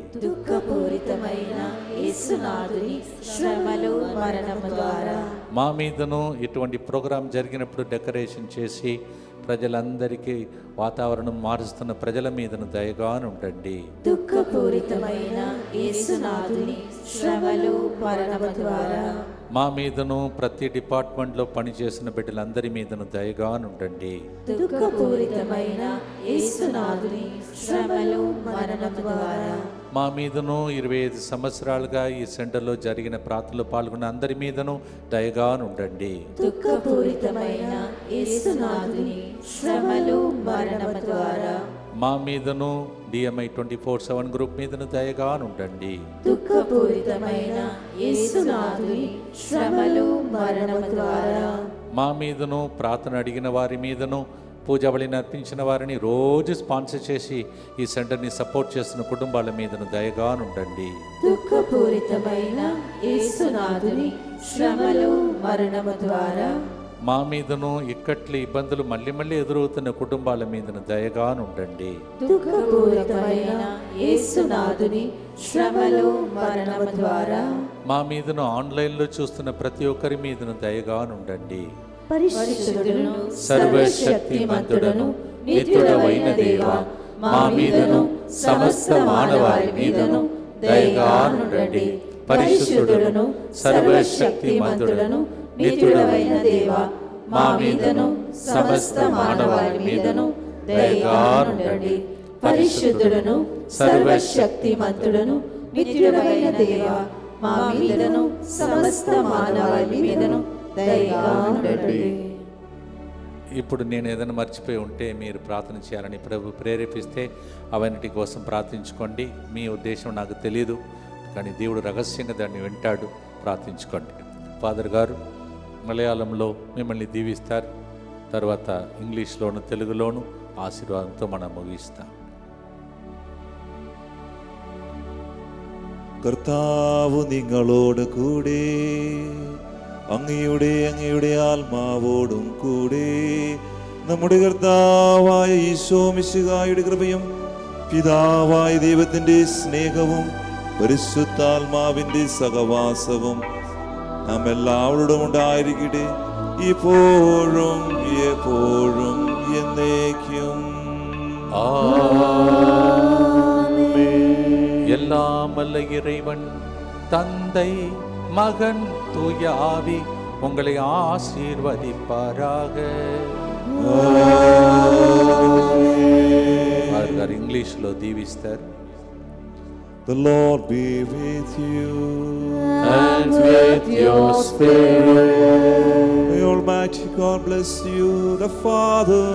మా మీదను ఇటువంటి ప్రోగ్రాం జరిగినప్పుడు డెకరేషన్ చేసి ప్రజలందరికీ వాతావరణం మారుస్తున్న ప్రజల మీదను దయగా ఉండండి. దుఃఖపూరితమైన యేసునాథుని శ్రమలు మరణము ద్వారా మా మీదను ప్రతి డిపార్ట్మెంట్లో పనిచేసిన బిడ్డలందరి మీదను దయగా ఉండండి. దుఃఖపూరితమైన యేసునాథుని శ్రమలు మరణము ద్వారా మా మీదను 25 సంవత్సరాలుగా ఈ సెంటర్లో జరిగిన ప్రార్థనలో పాల్గొన్న అందరి మీదను దయగా ఉండండి. దుఃఖపూరితమైన యేసునాథుని శ్రమలు మరణము ద్వారా మా మీదను DMI 24/7 గ్రూప్ మీదను దయగా ఉండండి. దుఃఖపూరితమైన యేసునాథుని శ్రమలు మరణము ద్వారా మా మీదను ప్రార్థన అడిగిన వారి మీదను పూజా బలిని అర్పించిన వారిని రోజు స్పాన్సర్ చేసి ఈ సెంటర్ని సపోర్ట్ చేస్తున్న కుటుంబాల మీదను దయగా ఉండండి. దుఃఖపూరితమైన యేసునాథుని శ్రమలు మరణము ద్వారా మా మీదను ఇక్కట్లి ఇబ్బందులు మళ్ళీ మళ్ళీ ఎదురవుతున్న కుటుంబాల మీదను దయగా ఉండండి. దుఃఖపూరితమైన యేసునాథుని శ్రమలు మరణము ద్వారా మా మీదను ఆన్లైన్లో చూస్తున్న ప్రతి ఒక్కరి మీదను దయగా ఉండండి. పరిశుద్ధుడును సర్వశక్తిమంతుడను నిత్యుడవైన దేవా, మా మీదను సమస్త మానవాళి మీదను దయగా ఉండండి. పరిశుద్ధుడును సర్వశక్తిమంతుడను నిత్యుడవైన దేవా, మా మీదను సమస్త మానవాళి మీదను దయగా ఉండండి. పరిశుద్ధుడును సర్వశక్తిమంతుడను నిత్యుడవైన దేవా, మా మీదను సమస్త మానవాళి మీదను దయగా ఉండండి. ఇప్పుడు నేను ఏదైనా మర్చిపోయి ఉంటే మీరు ప్రార్థన చేయాలని ప్రభు ప్రేరేపిస్తే అవన్నిటి కోసం ప్రార్థించుకోండి. మీ ఉద్దేశం నాకు తెలియదు, కానీ దేవుడు రహస్యంగా దాన్ని వింటాడు. ప్రార్థించుకోండి. ఫాదర్ గారు మలయాళంలో మిమ్మల్ని దీవిస్తారు, తర్వాత ఇంగ్లీష్లోను తెలుగులోను ఆశీర్వాదంతో మనం ముగిస్తాం. കർത്താവ് നിങ്ങളോട് കൂടെ, അങ്ങയുടെ ആത്മാവോടും കൂടെ. നമ്മുടെ കർത്താവായ ഈശോ മിശിഹായുടെ കൃപയും പിതാവായ ദൈവത്തിന്റെ സ്നേഹവും പരിശുദ്ധാത്മാവിന്റെ സഹവാസവും നാം എല്ലാവരോടും ഉണ്ടായിരിക്കട്ടെ, ഇപ്പോഴും എപ്പോഴും എന്നേക്കും. எல்லாம் வல்ல இறைவன் தந்தை மகன் தூய ஆவி உங்களை ஆசீர்வதிப்பாராக. ఇంగ్లీష్లో దీవిస్తారు. The Lord be with you. And with your spirit. May Almighty God bless you, the Father,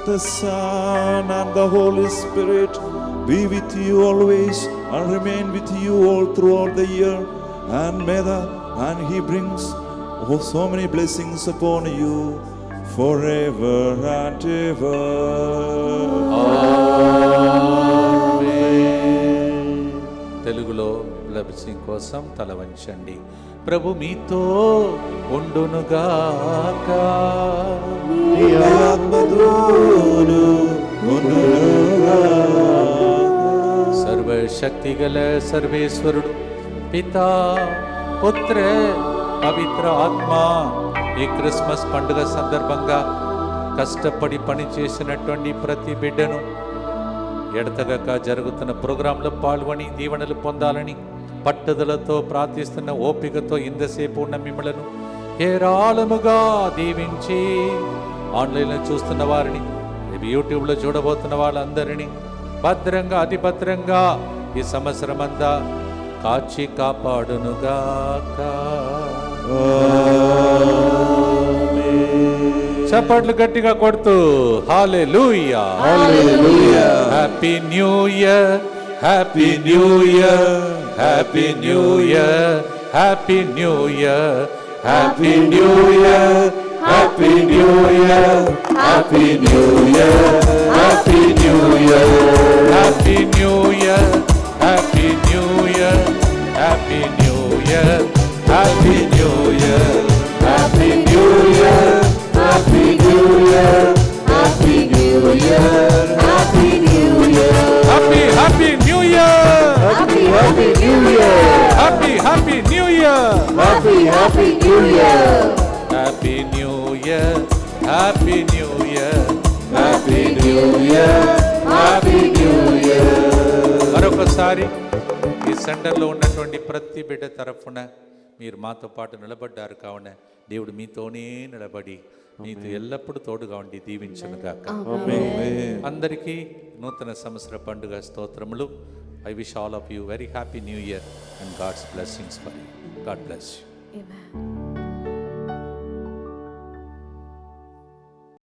the Son, and the Holy Spirit be with you always and remain with you all throughout the year. And He brings so many blessings upon you forever and ever. తెలుగులో లభించిన blessing కోసం తల వంచండి. ప్రభు మీతో ఉండునుగాక. నీ ఆత్మతోను ఉండునుగాక. సర్వశక్తి గల సర్వేశ్వరుడు పితా పుత్ర పవిత్ర ఆత్మ ఈ క్రిస్మస్ పండుగ సందర్భంగా కష్టపడి పని చేసినటువంటి ప్రతి బిడ్డను ఎడతగక జరుగుతున్న ప్రోగ్రాంలో పాల్గొని దీవెనలు పొందాలని పట్టుదలతో ప్రార్థిస్తున్న ఓపికతో ఇంతసేపు ఉన్న మిమ్మలను ఏరాళముగా దీవించి ఆన్లైన్లో చూస్తున్న వారిని యూట్యూబ్లో చూడబోతున్న వాళ్ళందరినీ భద్రంగా అతి భద్రంగా ఈ సంవత్సరమంతా కాచి కాపాడునుగాక. చప్పట్లు గట్టిగా కొడుతూ hallelujah hallelujah. Happy new year, happy new year, happy new year, happy new year, happy new year, happy new year, happy new year, happy new year, happy new year, happy new year, happy new year, happy new year, happy new year, happy new year, happy new year, happy new year, happy happy new year, happy happy new year, happy happy new year, happy happy new year, happy new year, happy new year, happy new year, happy new year. మరొకసారి ఈ సెంటర్లో ఉన్నటువంటి ప్రతి బిడ్డ తరఫున మీరు మాతో పాటు నిలబడ్డారు కావున దేవుడు మీతోనే నిలబడి మీతో ఎల్లప్పుడూ తోడుగా ఉండి దీవించునుగాక. అందరికీ నూతన సంవత్సర పండుగ స్తోత్రములు. I wish all of you very happy new year and God's blessings for you. God bless you. Amen.